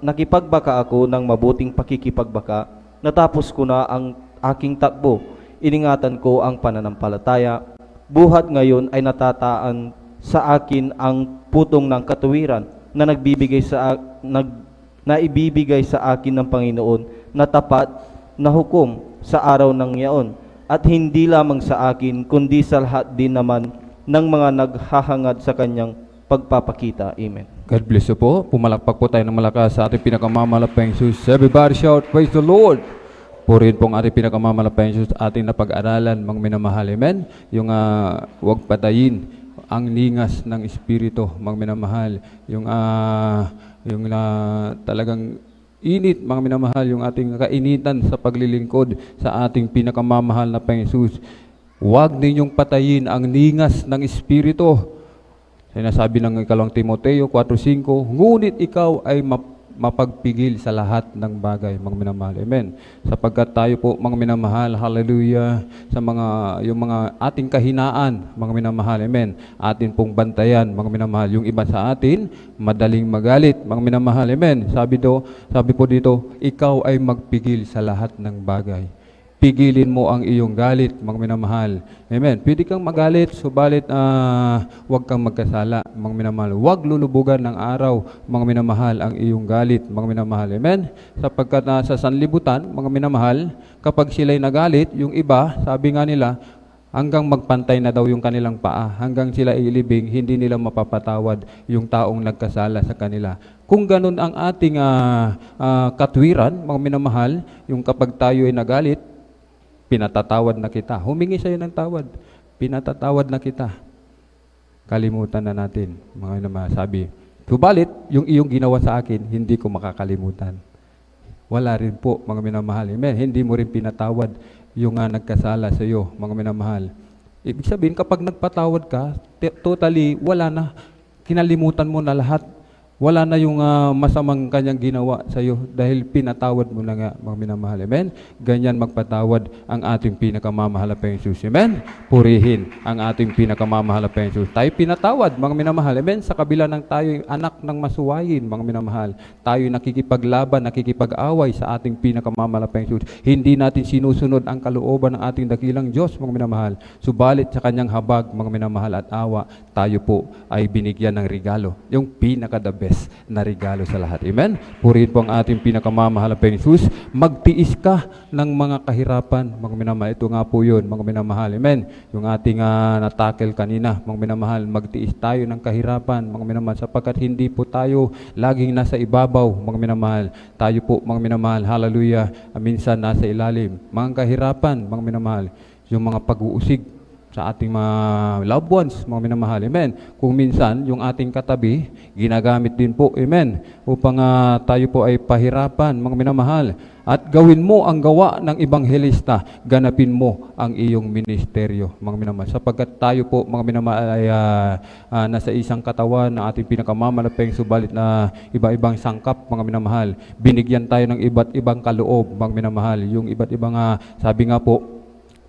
S4: nakipagbaka ako ng mabuting pakikipagbaka, natapos ko na ang aking takbo, iningatan ko ang pananampalataya, buhat ngayon ay natataan sa akin ang putong ng katuwiran na naibibigay sa akin ng Panginoon na tapat na hukom sa araw ng yaon. At hindi lamang sa akin, kundi sa lahat din naman ng mga naghahangad sa kanyang pagpapakita. Amen.
S2: God bless you po. Pumalakpak po tayo ng malakas sa ating pinakamamahal na Panginoong Jesus. Everybody shout, praise the Lord! Purihin po ang ating pinakamamahal na Panginoong Jesus, ating napag-aralan, mga minamahal. Amen? Yung huwag patayin ang ningas ng Espiritu, mga minamahal. Yung talagang init, mga minamahal, yung ating kainitan sa paglilingkod sa ating pinakamamahal na Panginoong Jesus. Huwag ninyong patayin ang ningas ng Espiritu. Sinasabi ng ikalawang Timoteo 4:5, ngunit ikaw ay mapagpigil sa lahat ng bagay, mga minamahal. Amen. Sapagkat tayo po, mga minamahal, hallelujah, sa yung mga ating kahinaan, mga minamahal. Amen. Atin pong bantayan, mga minamahal. Yung iba sa atin, madaling magalit, mga minamahal. Amen. Sabi po dito, ikaw ay magpigil sa lahat ng bagay. Pigilin mo ang iyong galit, mga minamahal. Amen. Pwede kang magalit, subalit huwag kang magkasala, mga minamahal. Huwag lulubugan ng araw, mga minamahal, ang iyong galit, mga minamahal. Amen. Sapagkat sa sanlibutan, mga minamahal, kapag sila'y nagalit, yung iba, sabi nga nila, hanggang magpantay na daw yung kanilang paa, hanggang sila ilibing, hindi nila mapapatawad yung taong nagkasala sa kanila. Kung ganun ang ating katwiran, mga minamahal, yung kapag tayo ay nagalit, pinatatawad na kita. Humingi sa'yo ng tawad. Pinatatawad na kita. Kalimutan na natin. Mga naman sabi, subalit, yung iyong ginawa sa akin, hindi ko makakalimutan. Wala rin po, mga minamahal. Amen. Hindi mo rin pinatawad yung nagkasala sa iyo, mga minamahal. Ibig sabihin, kapag nagpatawad ka, totally, wala na. Kinalimutan mo na lahat. Wala na yung masamang kanyang ginawa sa iyo dahil pinatawad mo na nga, mga minamahal. Amen? Ganyan magpatawad ang ating pinakamamahal na Panginoong Jesus. Amen? Purihin ang ating pinakamamahal na Panginoong Jesus. Tayo pinatawad, mga minamahal. Amen? Sa kabila ng tayo anak ng masuwayin, mga minamahal. Tayo nakikipaglaban, nakikipag-away sa ating pinakamamahal na Panginoong Jesus. Hindi natin sinusunod ang kalooban ng ating dakilang Diyos, mga minamahal. Subalit sa kanyang habag, mga minamahal, at awa, tayo po ay binigyan ng regalo. Yung pinaka-the best na regalo sa lahat. Amen? Purihin po ang ating pinakamamahal na Panginoong Jesus. Magtiis ka ng mga kahirapan, mga minamahal. Ito nga po yun, mga minamahal. Amen? Yung ating natakel kanina, mga minamahal, magtiis tayo ng kahirapan, mga minamahal, sapagkat hindi po tayo laging nasa ibabaw, mga minamahal. Tayo po, mga minamahal, hallelujah, minsan nasa ilalim. Mga kahirapan, mga minamahal, yung mga pag-uusig sa ating mga loved ones, mga minamahal. Amen. Kung minsan, yung ating katabi, ginagamit din po, amen, upang tayo po ay pahirapan, mga minamahal. At gawin mo ang gawa ng ebanghelista, ganapin mo ang iyong ministeryo, mga minamahal. Sapagkat tayo po, mga minamahal, ay nasa isang katawan ng ating pinakamamalapeng subalit na iba-ibang sangkap, mga minamahal. Binigyan tayo ng iba't ibang kaloob, mga minamahal. Yung iba't ibang, sabi nga po,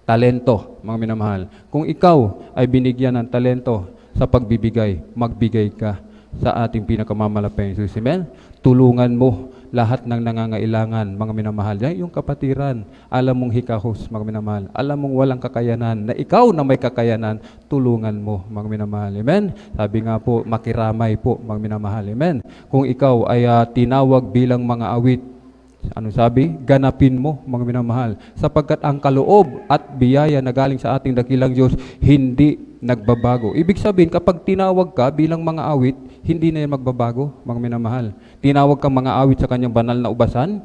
S2: talento, mga minamahal. Kung ikaw ay binigyan ng talento sa pagbibigay, magbigay ka sa ating pinakamamalapeng Jesus. Amen? Tulungan mo lahat ng nangangailangan, mga minamahal. Yan yung kapatiran. Alam mong hikahos, mga minamahal. Alam mong walang kakayanan, na ikaw na may kakayanan, tulungan mo, mga minamahal. Amen? Sabi nga po, makiramay po, mga minamahal. Amen? Kung ikaw ay tinawag bilang mga awit, ano sabi? Ganapin mo, mga minamahal. Sapagkat ang kaloob at biyaya na galing sa ating dakilang Diyos, hindi nagbabago. Ibig sabihin, kapag tinawag ka bilang mga awit, hindi na yan magbabago, mga minamahal. Tinawag kang mga awit sa kanyang banal na ubasan,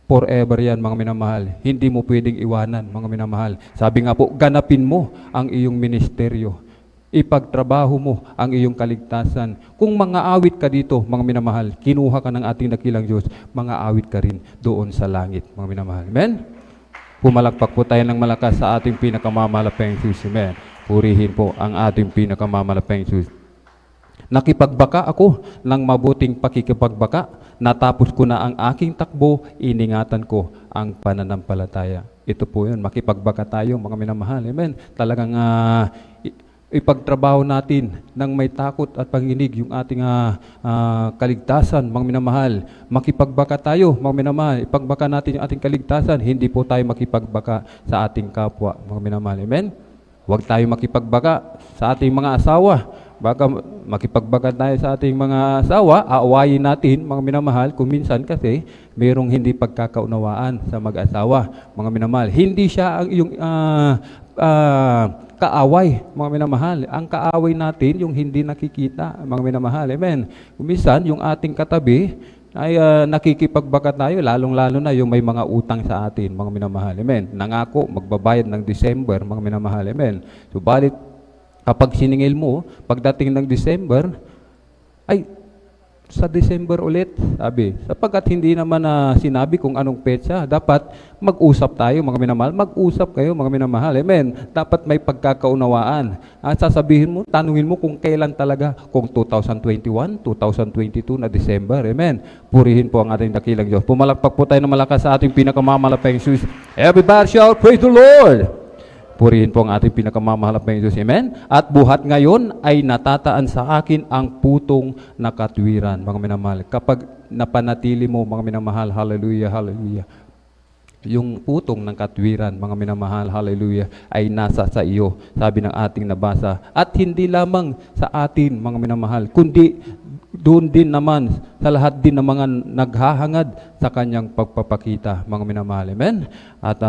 S2: forever yan, mga minamahal. Hindi mo pwedeng iwanan, mga minamahal. Sabi nga po, ganapin mo ang iyong ministeryo. Ipagtrabaho mo ang iyong kaligtasan. Kung mga awit ka dito, mga minamahal, kinuha ka ng ating dakilang Diyos, mga awit ka rin doon sa langit, mga minamahal. Amen? Pumalakpak po tayo ng malakas sa ating pinakamamalapeng Jesus. Amen? Purihin po ang ating pinakamamalapeng Jesus. Nakipagbaka ako ng mabuting pakikipagbaka. Natapos ko na ang aking takbo, iningatan ko ang pananampalataya. Ito po yun, makipagbaka tayo, mga minamahal. Amen? Talagang ipagtrabaho natin ng may takot at panginig yung ating kaligtasan, mga minamahal. Makipagbaka tayo, mga minamahal. Ipagbaka natin yung ating kaligtasan. Hindi po tayo makipagbaka sa ating kapwa, mga minamahal. Amen? Huwag tayo makipagbaka sa ating mga asawa. Baka makipagbaka tayo sa ating mga asawa, aawayin natin, mga minamahal, kung minsan kasi mayroong hindi pagkakaunawaan sa mag-asawa, mga minamahal. Hindi siya ang iyong kaaway, mga minamahal. Ang kaaway natin, yung hindi nakikita, mga minamahal. Amen. Kung minsan, yung ating katabi, ay nakikipagbaka tayo, lalong-lalo na yung may mga utang sa atin, mga minamahal. Amen. Nangako, magbabayad ng December, mga minamahal. Amen. Subalit, kapag siningil mo, pagdating ng December, ay, sa December ulit, sabi. Sapagkat hindi naman sinabi kung anong petsa, dapat mag-usap tayo, mga minamahal. Mag-usap kayo, mga minamahal. Amen. Dapat may pagkakaunawaan. At sasabihin mo, tanungin mo kung kailan talaga, kung 2021, 2022 na December. Amen. Purihin po ang ating dakilang Diyos. Pumalakpak po tayo ng malakas sa ating pinakamamalapeng Jesus. Everybody shout, praise the Lord! Purihin po ang ating pinakamamahal na Diyos. Amen? At buhat ngayon ay natataan sa akin ang putong na katwiran, mga minamahal. Kapag napanatili mo, mga minamahal, hallelujah, hallelujah. Yung putong ng katwiran, mga minamahal, hallelujah, ay nasa sa iyo, sabi ng ating nabasa. At hindi lamang sa atin, mga minamahal, kundi doon din naman sa lahat din ng mga naghahangad sa kanyang pagpapakita, mga minamahal. Amen? At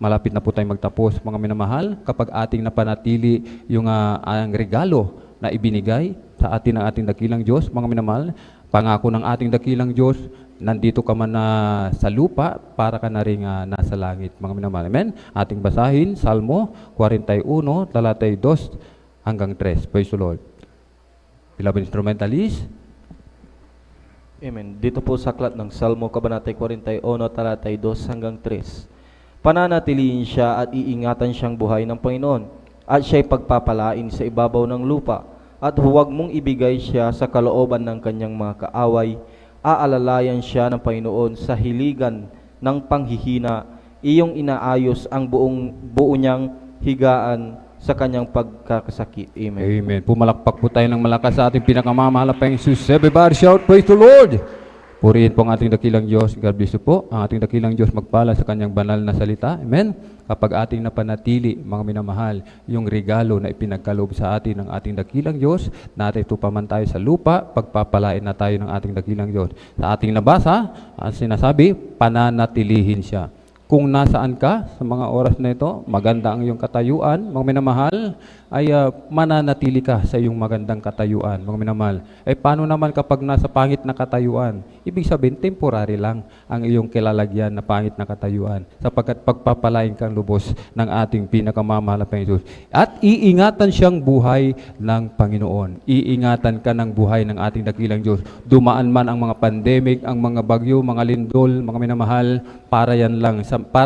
S2: malapit na po tayong magtapos, mga minamahal, kapag ating napanatili yung ang regalo na ibinigay sa atin ng ating dakilang Diyos, mga minamahal, pangako ng ating dakilang Diyos, nandito ka man sa lupa, para ka na rin nasa langit, mga minamahal. Amen? Ating basahin, Salmo 41, talatay 2 hanggang 3. Praise the Lord. Beloved instrumentalist.
S4: Amen. Dito po sa aklat ng Salmo, Kabanatay 41, talatay 2 hanggang 3. Pananatiliin siya at iingatan siyang buhay ng Panginoon, at siya'y pagpapalain sa ibabaw ng lupa, at huwag mong ibigay siya sa kalooban ng kanyang mga kaaway. Aalalayan siya ng Panginoon sa hiligan ng panghihina, iyong inaayos ang buo niyang higaan sa kanyang pagkakasakit. Amen.
S2: Amen. Pumalakpak po tayo ng malakas sa ating pinakamamahal na Panginoon Jesus. Everybody shout, praise the Lord! Purihin po ang ating dakilang Diyos. God bless you po. Ang ating dakilang Diyos magpala sa kanyang banal na salita. Amen. Kapag ating napanatili, mga minamahal, yung regalo na ipinagkaloob sa atin ng ating dakilang Diyos, narito pa man tayo sa lupa, pagpapalain na tayo ng ating dakilang Diyos. Sa ating nabasa, ang sinasabi, pananatilihin siya. Kung nasaan ka sa mga oras na ito, maganda ang iyong katayuan, mga minamahal, ay mananatili ka sa iyong magandang katayuan, mga minamahal. Paano naman kapag nasa pangit na katayuan? Ibig sabihin, temporary lang ang iyong kilalagyan na pangit na katayuan, sapagkat pagpapalain kang lubos ng ating pinakamamahal na Panginoon. At iingatan siyang buhay ng Panginoon. Iingatan ka ng buhay ng ating dakilang Diyos. Dumaan man ang mga pandemic, ang mga bagyo, mga lindol, mga minamahal, para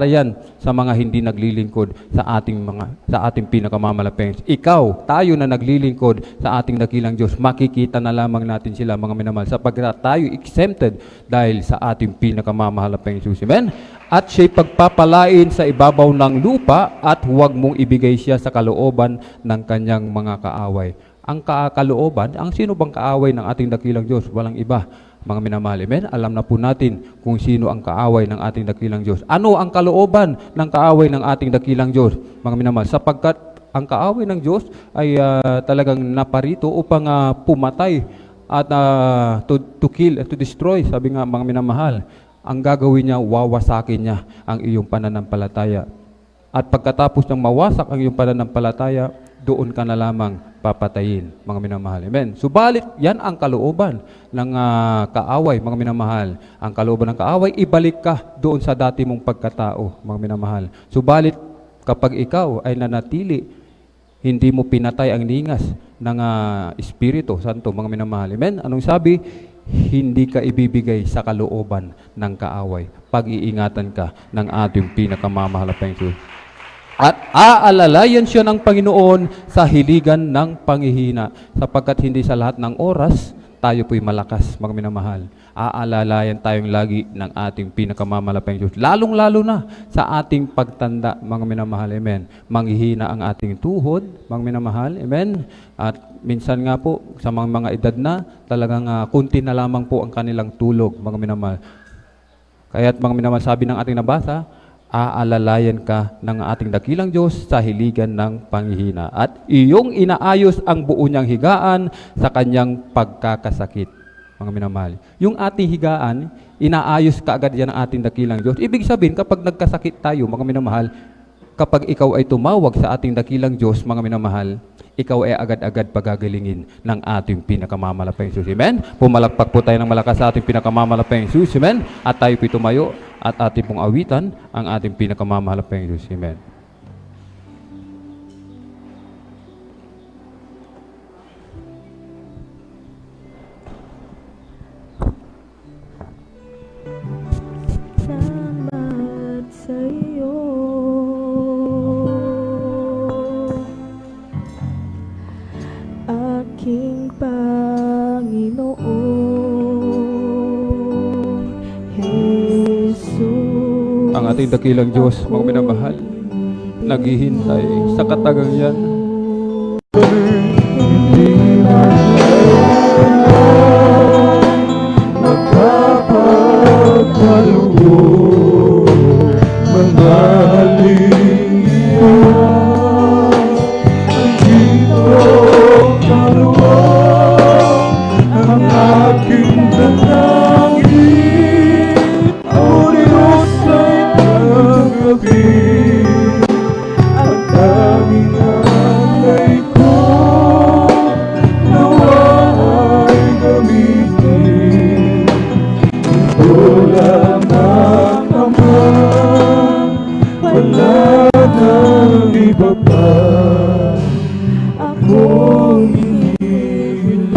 S2: yan sa mga hindi naglilingkod sa ating pinakamalapeng. Ikaw, tayo na naglilingkod sa ating dakilang Diyos, makikita na lamang natin sila, mga minamahal, sapagkat tayo exempted dahil sa ating pinakamamahal na Panginoon. Amen? At siya'y pagpapalain sa ibabaw ng lupa at huwag mong ibigay siya sa kalooban ng kanyang mga kaaway. Ang kalooban, ang sino bang kaaway ng ating dakilang Diyos? Walang iba, mga minamahal. Amen? Alam na po natin kung sino ang kaaway ng ating dakilang Diyos. Ano ang kalooban ng kaaway ng ating dakilang Diyos, mga minamahal? Sapagkat ang kaaway ng Diyos ay talagang naparito upang pumatay at to kill, to destroy. Sabi nga, mga minamahal, ang gagawin niya, wawasakin niya ang iyong pananampalataya. At pagkatapos ng mawasak ang iyong pananampalataya, doon ka na lamang papatayin, mga minamahal. Amen. Subalit, yan ang kalooban ng kaaway, mga minamahal. Ang kalooban ng kaaway, ibalik ka doon sa dati mong pagkatao, mga minamahal. Subalit, kapag ikaw ay nanatili, hindi mo pinatay ang ningas ng Espiritu Santo, mga minamahal. Amen. Anong sabi? Hindi ka ibibigay sa kalooban ng kaaway. Pag-iingatan ka ng ating pinakamamahal na Panginoon. At aalalayan siya ng Panginoon sa hiligan ng panghihina, sapagkat hindi sa lahat ng oras tayo po'y malakas, mga minamahal. Aalalayan tayong lagi ng ating pinakamamahal Diyos, lalong-lalo na sa ating pagtanda, mga minamahal. Amen. Manghihina ang ating tuhod, mga minamahal. Amen. At minsan nga po, sa mga edad na, talagang kunti na lamang po ang kanilang tulog, mga minamahal. Kaya't, mga minamahal, sabi ng ating nabasa, aalalayan ka ng ating dakilang Diyos sa hiligan ng panghihina. At iyong inaayos ang buo niyang higaan sa kanyang pagkakasakit, mga minamahal. Yung ating higaan, inaayos kaagad yan ng ating dakilang Diyos. Ibig sabihin, kapag nagkasakit tayo, mga minamahal, kapag ikaw ay tumawag sa ating dakilang Diyos, mga minamahal, ikaw ay agad-agad pagagalingin ng ating pinakamamalapang Jesus. Amen? Pumalakpak po tayo ng malakas sa ating pinakamamalapang Jesus. Amen? At tayo po tumayo at ating pong awitan ang ating pinakamamalapang Jesus. Amen.
S5: Salamat sa iyo, aking Panginoon Jesus.
S2: Ang ating dakilang Diyos, mga minamahal, naghihintay sa katagang yan.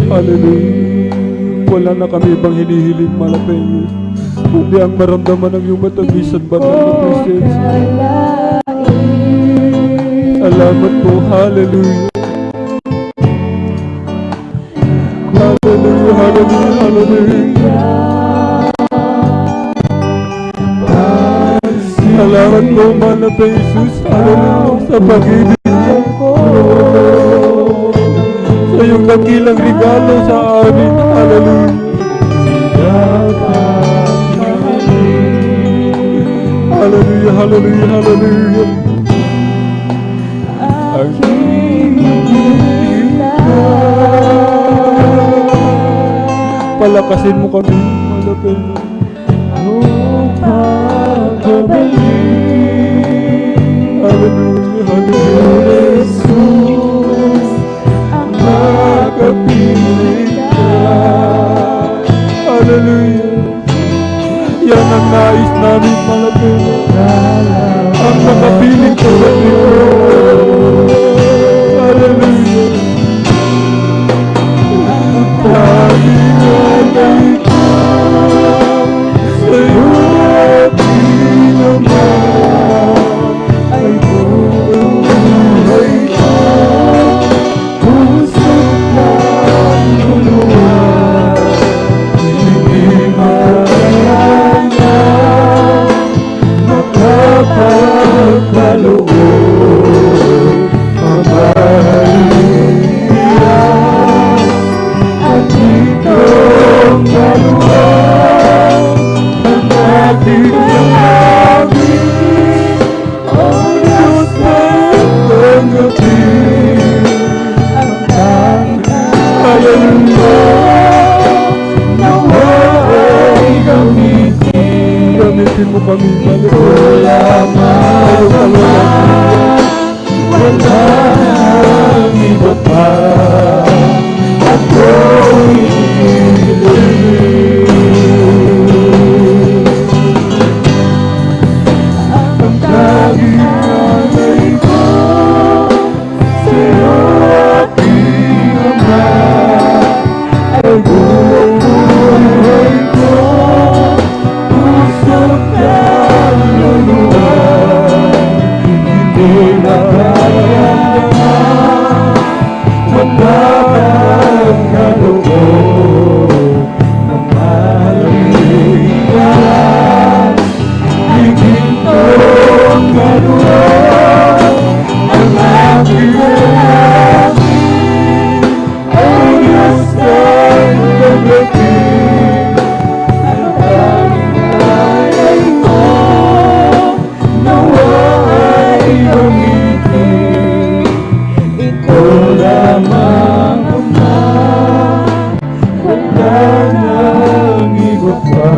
S6: Hallelujah. Wala na kami ibang hinihiling malapay. Kundi ang maramdaman ng iyong matagisan banal na presensya. Salamat po. Hallelujah. Hallelujah. Hallelujah. Hallelujah. Salamat po, mahal na Jesus. Hallelujah. Sa pag-ibig mo. Sa iyong dakilang regalo sa amin. Hallelujah. hallelujah, hallelujah.
S5: aking
S6: Palakasin mo kami, malapit.
S5: upang pabalik.
S6: Hallelujah, hallelujah.
S5: Jesus, ang
S6: Makapiling ka. Hallelujah. Yan ang nais namin, malapit. Ang makapiling ka sa iyo. Hallelujah. Tanging alay ko sa'yo aking Ama. Ay buhay ko, puso't ng luluwa. Hindi makakaya makapagkaloob. Mamahalin at itong maluwag ang ating langit. O Diyos ng pangapit,
S5: ang tanging
S6: hallelujah, nawa ay gamitin. Gamitin mo kami, lamang wala nang iba pa ako'y iibig. Ang tanging alay ko sa'yo aking Ama. Ay buhay ko, puso't ng luluwa. Hindi makaramdaman, magpapagkaloob ng maligyan. Higintong maluwag ang aking langit. O Diyos ng pagdating, ang tanging alay ko nawa ay gamitin. Ikaw lamang, Ama, wala nang iba pa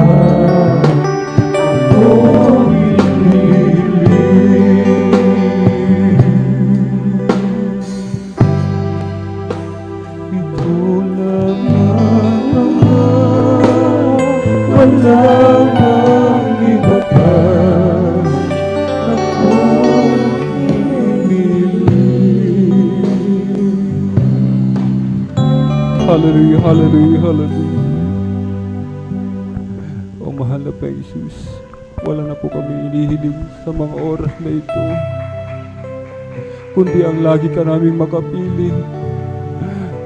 S6: akong iniling. Ikaw lamang, Ama, wala nang iba pa akong iniling. Hallelujah, hallelujah, hallelujah. O mahal na pa Jesus, wala na po kami inihiling sa mga oras na ito, kundi ang lagi ka naming makapiling,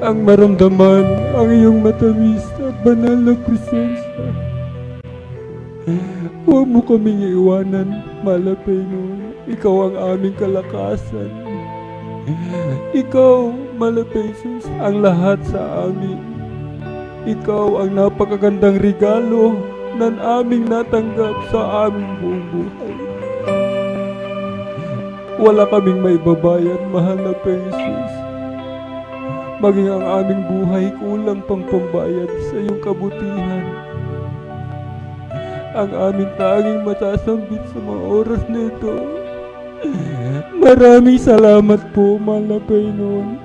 S6: ang maramdaman ang iyong matamis at banal na presensya. Huwag mo kaming iiwanan, malapay nun. Ikaw ang aming kalakasan. Ikaw, malapay Jesus, ang lahat sa amin. Ikaw ang napakagandang regalo na aming natanggap sa aming buong buhay. Wala kaming maibabayad, mahal na Jesus. Maging ang aming buhay kulang pang pambayad sa iyong kabutihan. Ang aming tanging masasambit sa mga oras na ito. Maraming salamat po, mahal na Panginoon.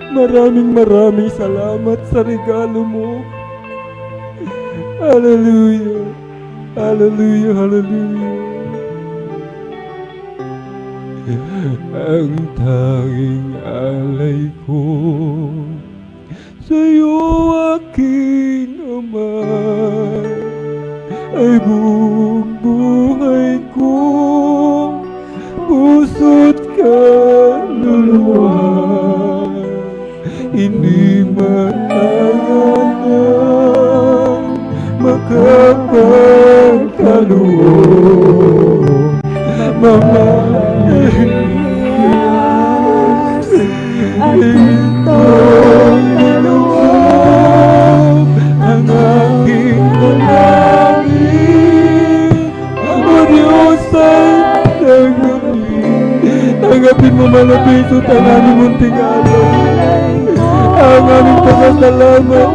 S6: Maraming salamat sa regalo mo. Hallelujah. Hallelujah, hallelujah. Ang tanging alay ko sa'yo aking Ama, ay buong buhay ko, puso't kaluluwa. Hindi matayanan makapagkaloob. Mamayas at itong naluwag ang aking panangin. O Diyos ay Bisot ang aming munting alay. Ang aming pasasalamat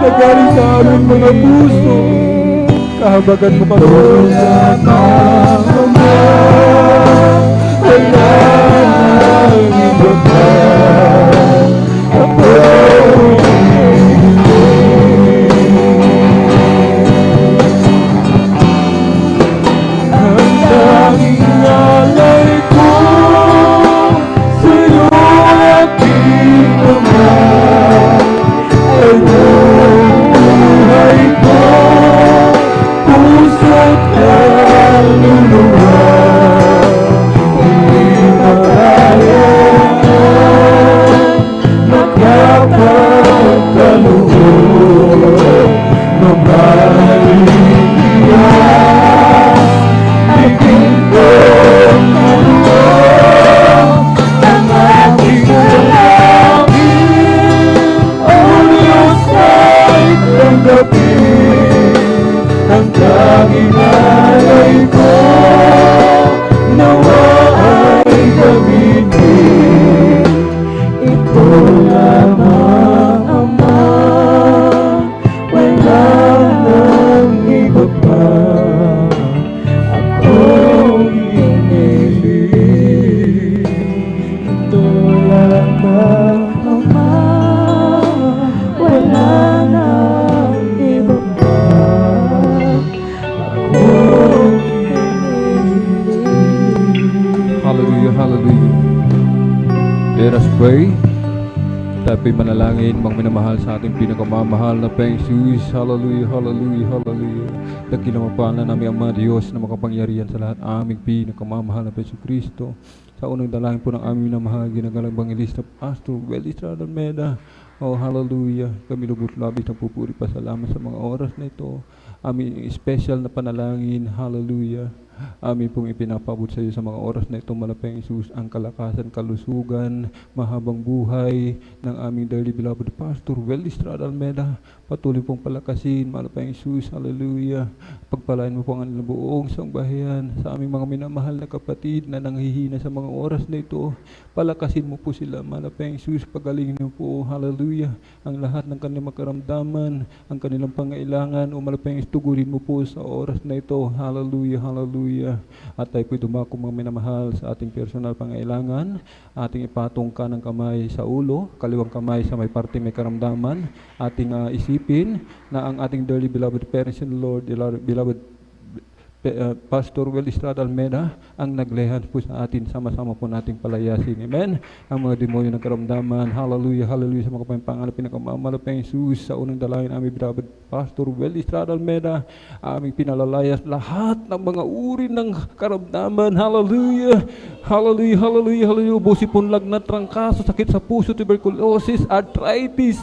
S6: na galing sa aming mga puso. Kahabagan mo kami. Wala nang iba pa. Ang tanging alay ko sa'yo aking Ama ay buhay ko, puso't kaluluwa. Hindi makayaan makapagkaluhod, mamaliliyan tingin ko ang aking dalangin. O Diyos ay tanggapin ang tanging alay ko, nawa ay gamitin. Ikaw lamang, Ama, wala nang iba pa akong hinihiling. Ito lamang, Ama, wala nang iba pa akong hinihiling.
S2: Hallelujah, hallelujah. Let us pray. Tayo'y manalangin, mga minamahal sa ating pinakamamahal na Panginoong Jesus. Hallelujah, hallelujah, hallelujah. Dakilang namin Ama Diyos na makapangyarihan sa lahat, aming pinakamamahal na Panginoong Kristo. Sa unang dalangin po ng aming minamahal, ginagalang Bangelista Pastor Welly Estrada Almeida. Oh, hallelujah. Kami lubos-labis ng pupuri pasalamat sa mga oras na ito. Aming special na panalangin, hallelujah. Amin pong ipinapabot sa iyo sa mga oras na ito, malapayang Isus, ang kalakasan, kalusugan, mahabang buhay ng aming dearly beloved Pastor Welly Estrada Almeida. Patuloy pong palakasin, malapayang Isus, hallelujah. Pagpalain mo po ang buong sangbahayan sa aming mga minamahal na kapatid na nanghihina sa mga oras na ito. Palakasin mo po sila, malapayang Isus, pagalingin mo po, hallelujah, ang lahat ng kanilang makaramdaman, ang kanilang pangailangan, o malapayang istugurin mo po sa oras na ito, hallelujah, hallelujah. At tayo po'y dumako mga minamahal sa ating personal pangailangan, ating ipatong kanang kamay sa ulo, kaliwang kamay sa may parte may karamdaman, ating isipin na ang ating dearly beloved parents in the Lord, beloved Pastor Welly Estrada Almeida, ang naglehan po sa atin, sama-sama po nating palayasin. Amen. Ang mga demonyo ng karamdaman, hallelujah, hallelujah, sa mga pangalan pinakamalapang Jesus, sa unang dalangin aming beloved Pastor Welly Estrada Almeida, aming pinalalayas lahat ng mga uri ng karamdaman, hallelujah, hallelujah, hallelujah, hallelujah, busipon lagnat, trangkaso, sakit sa puso, tuberculosis, arthritis,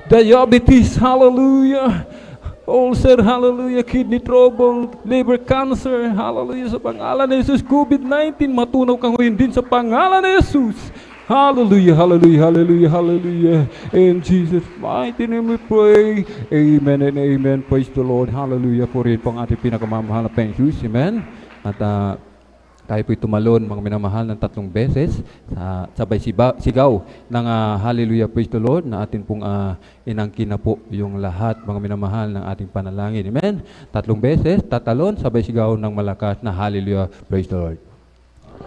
S2: diabetes, hallelujah, ulcer, hallelujah, kidney trouble, liver cancer, hallelujah, sa pangalan ni Jesus, COVID-19, matunaw ka ngayon din sa pangalan ni Jesus. Hallelujah, hallelujah, hallelujah, hallelujah. In Jesus' mighty name we pray. Amen and amen. Praise the Lord. Hallelujah. Purihin po ang ating pinakamamahal na Panginoong Jesus. Amen. At tayo po'y tumalon, mga minamahal, ng 3 beses sa sabay sigaw ng hallelujah, praise the Lord, na atin pong inangkin na po yung lahat, mga minamahal, ng ating panalangin. Amen? 3 beses, tatalon, sabay sigaw ng malakas na hallelujah, praise the Lord.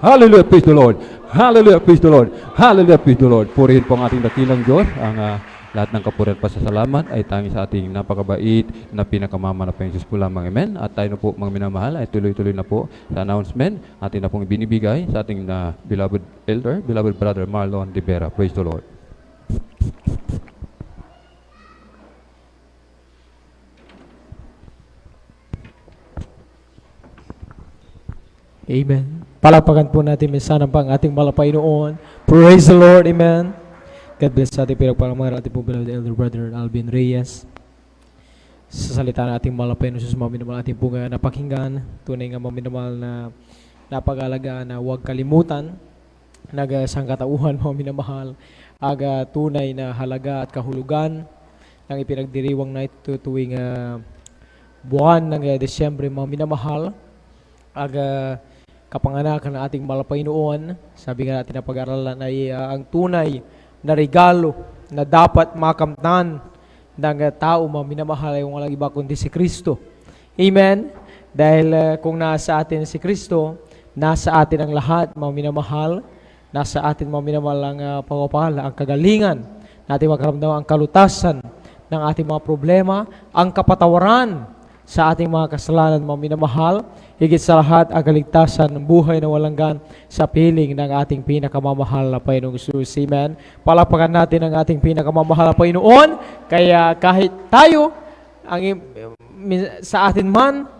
S2: Hallelujah, praise the Lord. Hallelujah, praise the Lord. Hallelujah, praise the Lord. Purihin po ang ating dakilang Diyos. Ang lahat ng kapurihan pasasalamat ay tanging sa ating napakabait na pinakamama na Panginoon po lamang. Amen. At tayo na po, mga minamahal, ay tuloy-tuloy na po sa announcement. Atin na pong binibigay sa ating beloved elder, beloved brother Marlon De Vera. Praise the Lord.
S7: Amen. Palakpakan po natin minsan ang ating malapay noon. Praise the Lord. Amen. God bless sa ating pinagpalamahal ating pong beloved elder brother Alvin Reyes. Sa salita ng ating malapay no Jesus, maminamal ating pong napakinggan. Tunay nga maminamal na napag-alagaan na huwag kalimutan nagasangkatauhan mo minamahal aga tunay na halaga at kahulugan ng ipinagdiriwang na ito tuwing buwan ng Desyembre mga minamahal aga kapanganakan ng ating mahal na Panginoon. Sabi nga natin na pag-aralan ay ang tunay na regalo na dapat makamtan ng tao minamahal ay walang iba kundi si Kristo. Amen? Dahil kung nasa atin si Kristo, nasa atin ang lahat, mga minamahal. Nasa atin, mga minamahal, ang pagpapala, ang kagalingan. Natin magkaramdaman ang kalutasan ng ating mga problema, ang kapatawaran sa ating mga kasalanan, mga minamahal. Higit sa lahat, ang kaligtasan ng buhay na walang gan sa piling ng ating pinakamamahal na Panginoong Jesus. Amen. Palakpakan natin ang ating pinakamamahal na Panginoon. Kaya kahit tayo, sa atin man,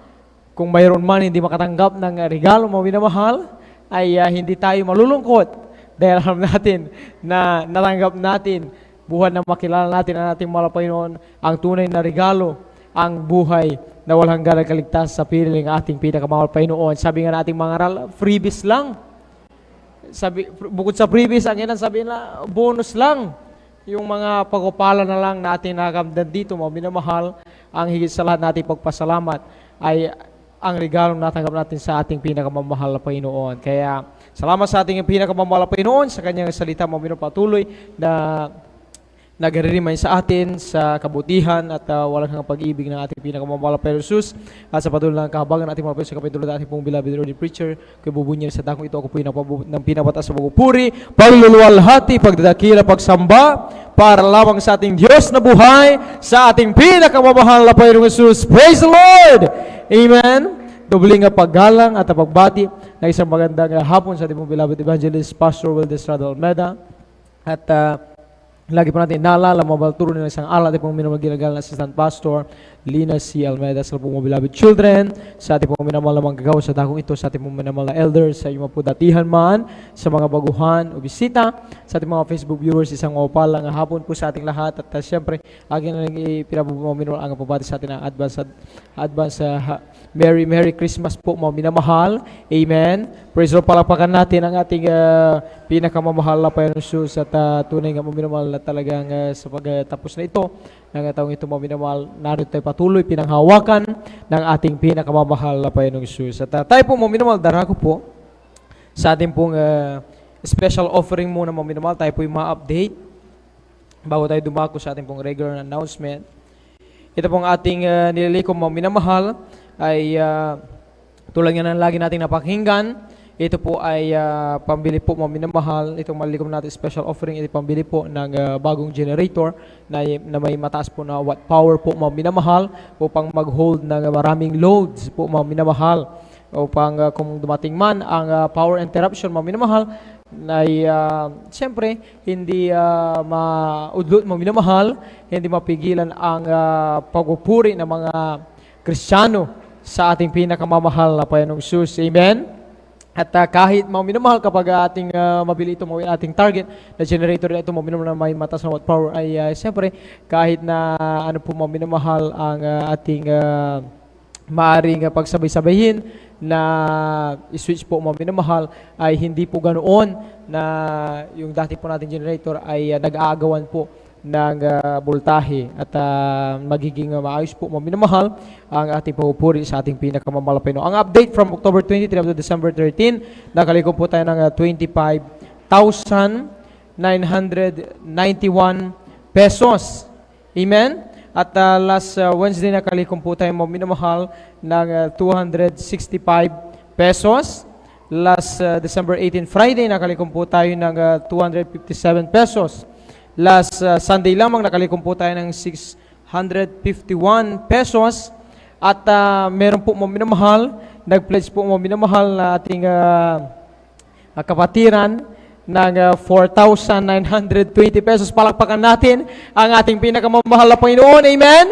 S7: kung mayroon man hindi makatanggap ng regalo, mga minamahal, ay hindi tayo malulungkot. Dahil alam natin na natanggap natin, buhay na makilala natin ang ating mahal na Panginoon, ang tunay na regalo, ang buhay na walang hanggan kaligtas sa piling ng ating pinakamahal na Panginoon. Sabi nga nating mga aral, freebies lang. Bukod sa freebies, ang ilan sabi na bonus lang. Yung mga pagpapala na lang natin nakakamdan dito, mga minamahal, ang higit sa lahat nating pagpasalamat ay ang regalong natanggap natin sa ating pinakamamahal na Panginoon. Kaya salamat sa ating pinakamamahal na Panginoon sa kanyang salita, mga minamahal, patuloy na nagre-remind sa atin sa kabutihan at walang hanggang pag-ibig ng ating pinakamamahal na Panginoon Jesus, at sa patuloy ng kahabagan ating mga sa kapitulo ng ating pong beloved Lord preacher, kay bubunyar sa dakong ito, ako po ng pinabatas sa pagpupuri, pagluluwalhati, pagdadakila, pagsamba, para lamang sa ating Diyos na buhay, sa ating pinakamamahal na Panginoon Jesus. Praise the Lord! Amen! Dobling paggalang at pagbati na isang magandang hapon sa ating pong beloved evangelist, Pastor Will Destrado Almeida. At lagi po natin naalala, mabalturo nila isang alat, ating pong minamaginagal na Assistant Pastor, Lina C. Almeida, sa pong beloved children, sa ating pong minamahal na manggagawa sa dakong ito, sa ating pong minamahal na elders, sa inyong po datihan man, sa mga baguhan o bisita, sa ating mga Facebook viewers, isang mapapalang hapon po sa ating lahat. At siyempre, aking na ipinabubuminol ang pabati sa atin ng advance Merry Christmas po, mga minamahal. Amen. Praise the Lord, palakpakan natin ang ating pinakamamahal na Panginoon Jesus, at tunay nga mga minamahal na talagang sa pagtapos na ito, ng taong ito, mga minamahal, narito tayo patuloy pinanghawakan ng ating pinakamamahal na Panginoong Jesus. At tayo po, mga minamahal, darako po sa ating pong special offering muna, mga minamahal. Tayo po yung ma-update bago tayo dumako sa ating pong regular announcement. Ito pong ating nililikom, mga minamahal, ay tulad nga ng lagi nating napakinggan. Ito po ay pambili po, mga minamahal. Itong malilikom natin special offering, ito pambili po ng bagong generator na may mataas po na watt power po, mga minamahal, upang mag-hold ng maraming loads po, mga minamahal, upang kung dumating man ang power interruption, mga minamahal, ay siyempre hindi maudlot, mga minamahal, hindi mapigilan ang pagpupuri ng mga Kristiyano sa ating pinakamamahal na Panginoong Jesus. Amen? At kahit mga minamahal, kapag ating mabili ito, ating target na generator na ito, mga minamahal na may mataas na watt power, ay siyempre, kahit na ano po, mga minamahal, ang ating maaring pagsabay-sabayin na i-switch po, mga minamahal, ay hindi po ganoon na yung dati po nating generator ay nag-aagawan po ng voltahe, at magiging maayos po, mga minamahal, ang ating pagpupuri sa ating pinakamamahal na Panginoon. Ang update from October 23 up to December 13, nakalikom po tayo ng 25,991 pesos. Amen? At last Wednesday, nakalikom po tayo, mga minamahal, ng 265 pesos. Last December 18, Friday, nakalikom po tayo ng 257 pesos. Last Sunday lamang, nakalikom po tayo ng 651 pesos. At meron po, mga minamahal, nag-pledge po, mga minamahal, na ating kapatiran ng 4,920 pesos. Palakpakan natin ang ating pinakamamahal na Panginoon. Amen?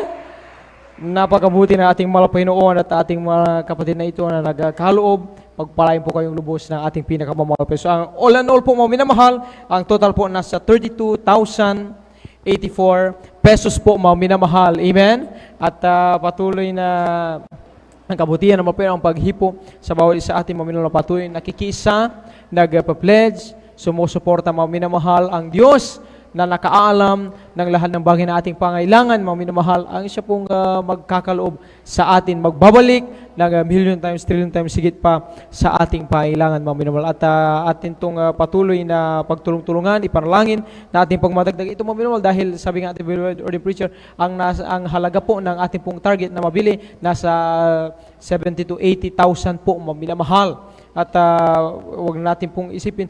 S7: Napakabuti na ating mahal na Panginoon at ating mga kapatid na ito na nagkaloob. Pagpalain po kayong lubos ng ating pinakamamahal na peso. Ang all and all po, mga minamahal, ang total po nasa 32,084 pesos po, mga minamahal. Amen? At patuloy na ang kabutihan ng mapera ang paghipo sa bawat isa ating mga minamahal na patuloy nakikisa, nagpa-pledge, sumusuporta, mga minamahal, ang Diyos na nakaalam ng lahat ng bagay na ating pangailangan, mga minamahal, ang siya pong magkakaloob sa atin, magbabalik ng million times, trillion times higit pa sa ating pangailangan, mga minamahal. At atin itong patuloy na pagtulong-tulungan, ipanalangin na ating pong madagdag ito, mga minamahal, dahil sabi nga ating or the preacher, ang halaga po ng ating pong target na mabili, nasa 70 to 80,000 po, mga minamahal. At wag natin pong isipin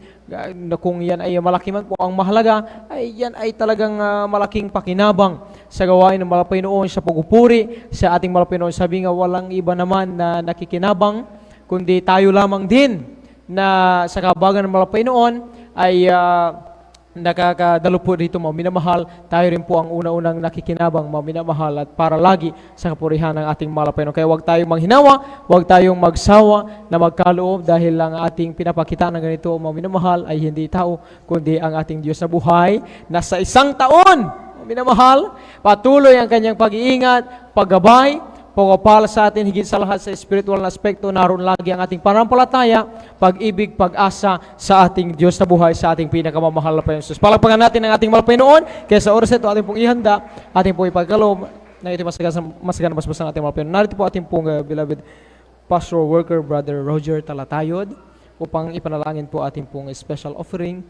S7: na kung yan ay malaki man po, ang mahalaga ay yan ay talagang malaking pakinabang sa gawain ng Malapaynoon, sa pagpupuri sa ating Malapaynoon. Sabi nga, walang iba naman na nakikinabang kundi tayo lamang din na sa kabagan ng Malapaynoon ay nakakadalo po dito, mga minamahal. Tayo rin po ang una-unang nakikinabang, mga minamahal, at para lagi sa kapurihan ng ating Malapaynoon. Kaya huwag tayong manghinawa, huwag tayong magsawa na magkaloob, dahil ang ating pinapakita ng ganito, mga minamahal, ay hindi tao kundi ang ating Diyos na buhay na sa isang taon, mga minamahal, patuloy ang kanyang pag-iingat, paggabay, pagpapala sa atin, higit sa lahat sa spiritual na aspekto. Naroon lagi ang ating panampalataya, pag-ibig, pag-asa sa ating Diyos na buhay, sa ating pinakamamahal na Panginoon Jesus. Palagpagan natin ang ating Malapaynoon. Kaya sa oras ito, ating pong ihanda, ating pong ipagkaloob na ito masagan basbas ng ating Malapaynoon. Narito po ating pong beloved pastoral worker, Brother Roger Talatayod, upang ipanalangin po ating pong special offering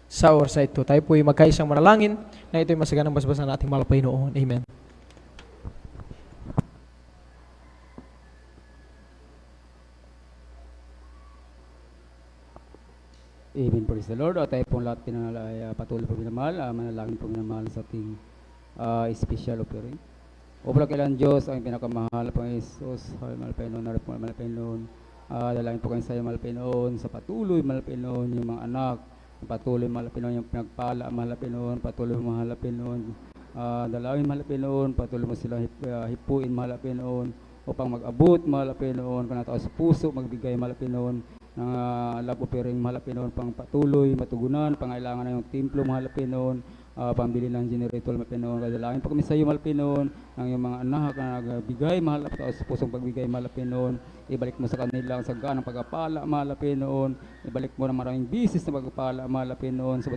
S7: sa oras ito. Tayo po ay magkaisang manalangin na ito ay masagan basbas ng ating Malapaynoon. Amen.
S8: Amen, praise the Lord. At tayo pong lahat patuloy po minamahal, manalangin po minamahal sa ating special offering. O pala kailan Diyos, ang pinakamahal po ng Jesus, Malapaynoon, narap po Malapaynoon. Dalangin po kayo sa iyo, Malapaynoon, sa patuloy, Malapaynoon, yung mga anak, patuloy, Malapaynoon, yung pinagpala, Malapaynoon, patuloy, Malapaynoon. Dalangin, Malapaynoon, patuloy mo silang hipuin, Malapaynoon, upang mag-abot, Malapaynoon, kanataos sa puso, magbigay, Malapaynoon, ng love offering, Malapaynoon, pang patuloy, matugunan, pangailangan na yung templo, Malapaynoon, pambili ng generator, Malapaynoon. Kadalangin pa kami sa iyo, Malapaynoon, ng iyong mga anak na nagbigay, Malapaynoon, sa pusong pagbigay, Malapaynoon. Ibalik mo sa kanila ang sagaan ng pagpapala, Malapaynoon. Ibalik mo ng maraming bisis na pagpapala, Malapaynoon, sa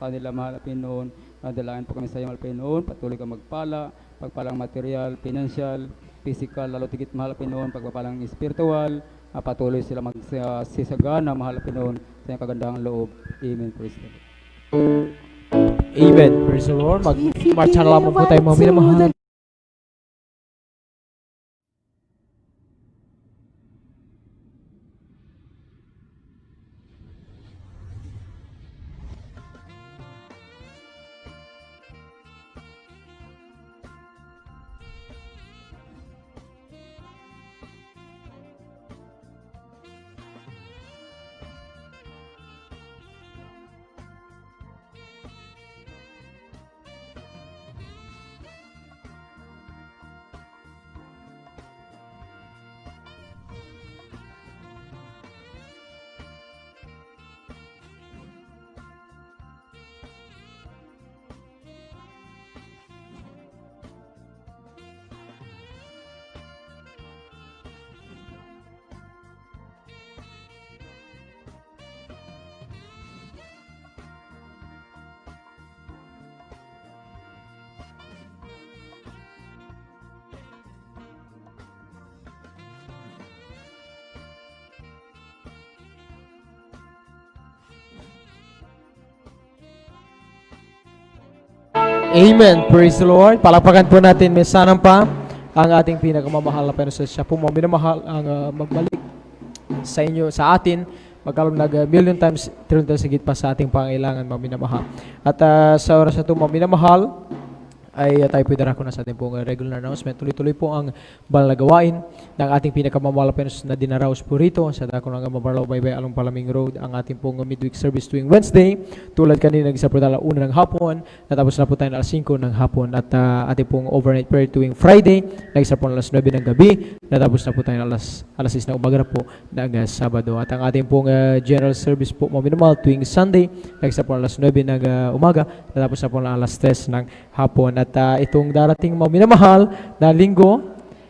S8: kanila, Malapaynoon. Kadalangin pa kami sa iyo, Malapaynoon, patuloy ka magpala, pagpalang material, financial, physical, lalo tigit, Malapaynoon, pagpapalang spiritual. Patuloy sila magsisagana, Malapaynoon, sa iyong kagandahang loob. Amen. Praise the Lord.
S7: Amen. Praise the Lord. Mag-marcha na lamang po tayo, mga minamahal. Amen. Praise the Lord. Palakpakan po natin, may sanampa ang ating pinakamamahal na Panginoon. Siya po mga minamahal ang magbalik sa inyo, sa atin, magkalong million times, trillion times higit pa sa ating pangailangan, mga minamahal. At sa oras na ito, mga minamahal, ay tayo po darako na sa ating pong regular announcement. Tuloy-tuloy po ang banal na gawain ng ating pinakamamahal na dinaraos po rito sa dako ng Mabarlaw Baybay along Palaming Road, ang ating pong midweek service tuwing Wednesday. Tulad kanina, nag-isa po tayo 1 ng hapon, natapos na po tayo alas 5 ng hapon, at ating pong overnight prayer tuwing Friday, nag-isa po alas 9 ng gabi, natapos na po tayo alas 6 na umaga po ng Sabado. At ang ating pong general service po, mga minamahal, tuwing Sunday, nag-isa po alas 9 ng umaga, natapos na po alas 3 ng hapon. At itong darating, mga minamahal, na linggo,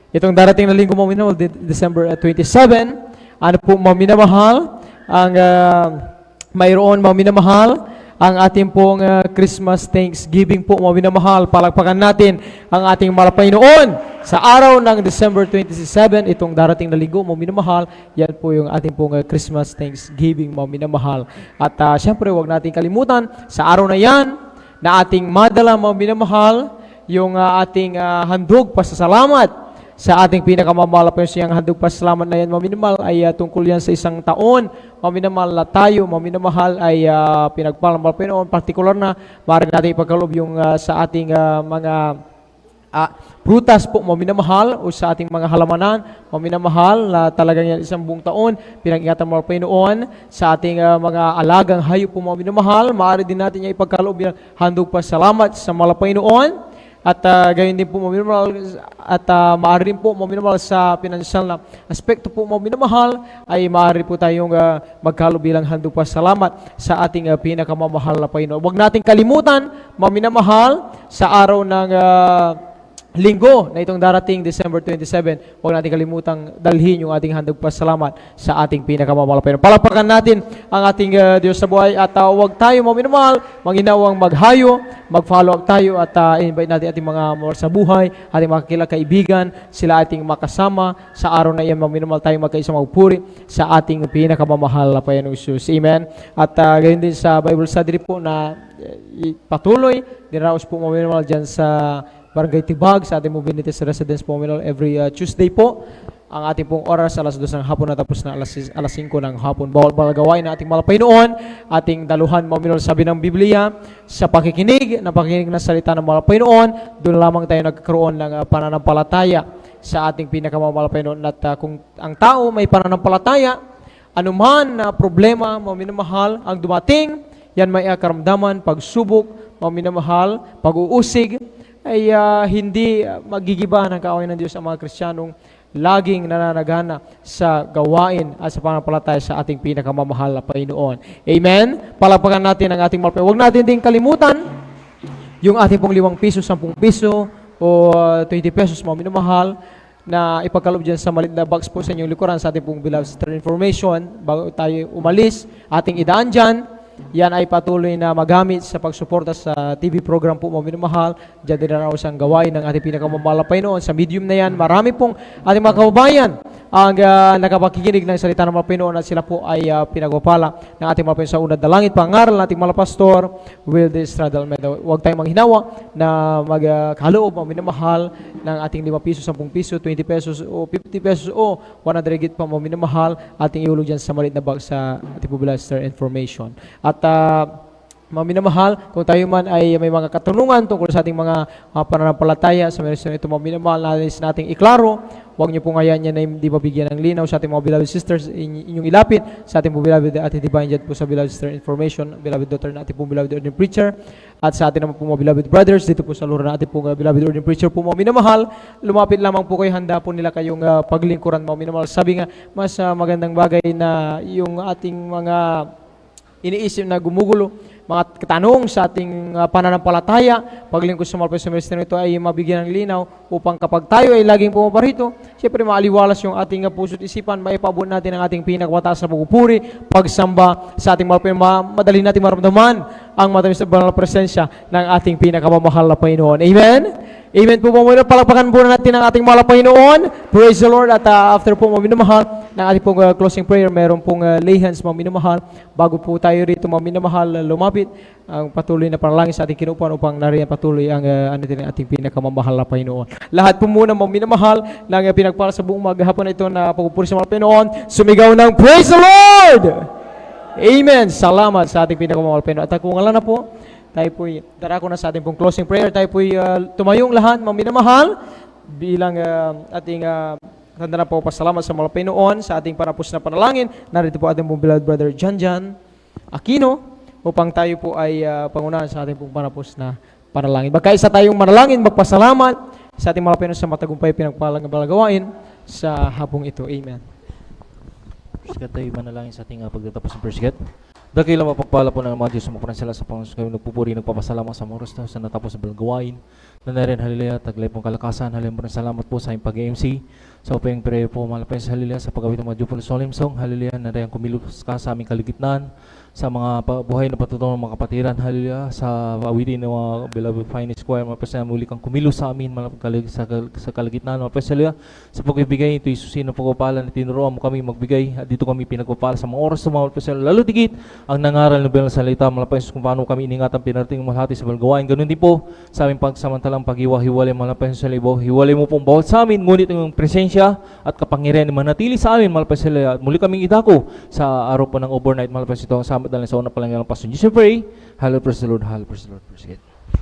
S7: mga minamahal, December 27, ano po, mga minamahal, ang mayroon, mga minamahal, ang ating pong Christmas Thanksgiving po, mga minamahal. Palakpakan natin ang ating Panginoon sa araw ng December 27, itong darating na linggo, mga minamahal. Yan po yung ating pong Christmas Thanksgiving, mga minamahal. At syempre, huwag natin kalimutan, sa araw na yan, na ating madala, mga minamahal, yung ating handog pasasalamat sa ating pinakamamahal po siyang handog pasalamat na yan, mga minamahal, ay tungkol yan sa isang taon, mga minamahal, na tayo, mga minamahal, ay pinagpalang Panginoon. Partikular na, maaari natin ipagkaloob yung sa ating mga prutas po, mga minamahal, o sa ating mga halamanan, mga minamahal, na talagang yan isang buong taon, pinag-ingatan mo Panginoon, sa ating mga alagang hayop po, mga minamahal, maaari din natin yung ipagkaloob yung handog pasalamat sa mga Panginoon. At gayon din po, mga minamahal, at maaari rin po, mga minamahal, sa pinansyal na aspekto po, mga minamahal, ay maaari po tayong magkaloob bilang handog pasalamat sa ating pinakamamahal na Panginoon. Huwag nating kalimutan, mga minamahal, sa araw ng linggo na itong darating December 27, huwag natin kalimutang dalhin yung ating handog pasalamat sa ating pinakamamahal na Panginoon. Palakpakan natin ang ating Diyos sa buhay, at huwag tayo, mga minamahal, manginawang maghayo, mag-follow up tayo, at invite natin ating mga mahal sa buhay, ating mga kaibigan, sila ating makasama sa araw na iyan, mga minamahal, tayo magkaisa magpuri sa ating pinakamamahal na Panginoong Jesus. Amen. At gayon din sa Bible study po na patuloy, dinaraos po, mga minamahal, dyan sa Barangay Tibag, sa ating Mobilities Residence po, every Tuesday po. Ang ating pong oras, alas 2 ng hapon, natapos na alas 5 ng hapon. Bawal gawain na ating mga Panginoon, ating daluhan, mga sabi ng Biblia, sa pakikinig ng salita ng mga Panginoon, doon lamang tayo nagkaroon ng pananampalataya sa ating pinakamamahal na Panginoon. At kung ang tao may pananampalataya, anuman na problema, mga minamahal, ang dumating, yan may karamdaman, pagsubok, mga minamahal, pag-uusig, ay hindi magigiba ng kaaway ng Diyos ang mga Kristiyanong laging nananagana sa gawain at sa pananampalataya sa ating pinakamamahal na Panginoon. Amen? Palakpakan natin ang ating mahal. Huwag natin din kalimutan yung ating pong 5 piso, 10 piso o 20 pesos, mga minamahal, na ipagkaloob dyan sa maliit na box po sa inyong likuran sa ating pong beloved sister information. Bago tayo umalis, ating idaan dyan. Yan ay patuloy na magamit sa pagsuporta sa TV program po, mga minamahal. Diyan din na ang gawain ng ating pinakamamahal na Panginoon. Sa medium na yan, marami pong ating mga kababayan ang nakapakikinig ng salita ng mga Panginoon, at sila po ay pinagpapala ng ating mga Panginoon sa unad na langit. Pangaral ng ating mga pastor, Wilde Estrada Almeida. Huwag tayong manghinawa na magkaloob, mga minamahal, ng ating 5 piso, 10 piso, 20 pesos o 50 pesos o 100 ringgit pa, mga minamahal, ating iulog dyan sa maliit na bag sa ating Popular Information. At mga minamahal, kung tayo man ay may mga katanungan tungkol sa ating mga pananampalataya sa meron ito, mga minamahal, nating iklaro, huwag niyo po ngayon yan na hindi mabigyan ng linaw sa ating mga beloved sisters, inyong ilapit sa ating po beloved at divine dyan po sa beloved sister information, beloved daughter na ating po beloved ordinary preacher, at sa ating naman po mga beloved brothers dito po sa lura na ating po beloved ordinary preacher po, mga minamahal. Lumapit lamang po kayo, handa po nila kayong paglingkuran, mga minamahal. Sabi nga, mas magandang bagay na yung ating mga iniisip na gumugulo, mga katanong sa ating pananampalataya, paglingkod sa mga semester nito ay mabigyan ng linaw upang kapag tayo ay laging pumaparito, siyempre maaliwalas yung ating puso't isipan, maipabuon natin ang ating pinakmataas na pagpupuri, pagsamba sa ating mga madali natin maramdaman ang matamis na banal na presensya ng ating pinakamamahal na Panginoon. Amen? Amen po, mga minamahal. Palakpakan po natin ang ating mahal na Panginoon. Praise the Lord. At after po, mga minamahal, ng ating pong closing prayer, meron pong lay hands, mga minamahal. Bago po tayo rito, mga minamahal, lumapit ang patuloy na panalangin sa ating kinuupan upang nariyan patuloy ang ating pinakamamahal na Panginoon. Lahat po muna, mga minamahal, ng pinagpala sa buong maghapon na ito na pagpupuri sa mga Panginoon, sumigaw ng Praise the Lord! Amen! Salamat sa ating pinakamamahal na Panginoon. At kung alam na po, tayo po'y darako na sa ating pong closing prayer. Tayo po'y tumayong lahat, mga minamahal, bilang ating tanda na po pasalamat sa mga Panginoon sa ating parapos na panalangin. Narito po ating pong beloved brother Jan Aquino upang tayo po ay pangunahan sa ating pong parapos na panalangin. Magkaisa tayong manalangin, magpasalamat sa ating mga Panginoon sa matagumpay pinagpalang balagawain sa hapong ito. Amen.
S9: First tayo manalangin sa ating pagtatapos ng first Dakila mapagpala po ng mga Diyos, sumapunan sila sa Panginoon kami nagpupuri, nagpapasalamat sa mga oras na sa natapos sa balgawain. Nanarin, haliluya, taglay pong kalakasan, haliluya, salamat po sa inyong pag-MC. Sa upang prayer po, malapay sa haliluya, sa pagawit ng mga Jupol Solemn Song, haliluya, narayan kumilos ka sa aming kaligitnaan, sa mga buhay na patutunong mga kapatiran, haliluya, sa awitin ng mga beloved finest choir, malapay sa muli kang kumilos sa amin, malapay sa kaligitnaan, malapay sa haliluya, sa pagbibigay, ito isusin ng pagpapala na tinuruan mo kami magbigay, at dito kami pinagpapala sa mga oras na malapay sa haliluya, lalo digit, ang nangaral ng bilang salita, malapay sa kung paano kami iningatan pinarating malhati sa balgawain, ganun din po, sa aming pagsamantalang pag-iwa-hiwalay, malapay sa libo, hiwalay mo pong bawat sa amin, ngunit ang presensya at kapangyarihan na manatili sa amin, malapay sa haliluya, at muli kaming idako sa araw po ng overnight, malapay sa ito, kasama dahil sa una pa lang yung pasun. Jesus pray, hallelujah, praise the Lord, hallelujah, praise the Lord, praise God.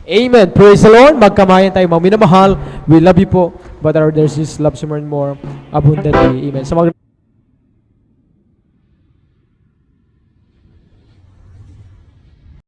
S7: Amen. Praise the Lord. Magkamayan tayo mga minamahal. We love you po. But our there's this love so more and more abundantly. Amen. Sa mga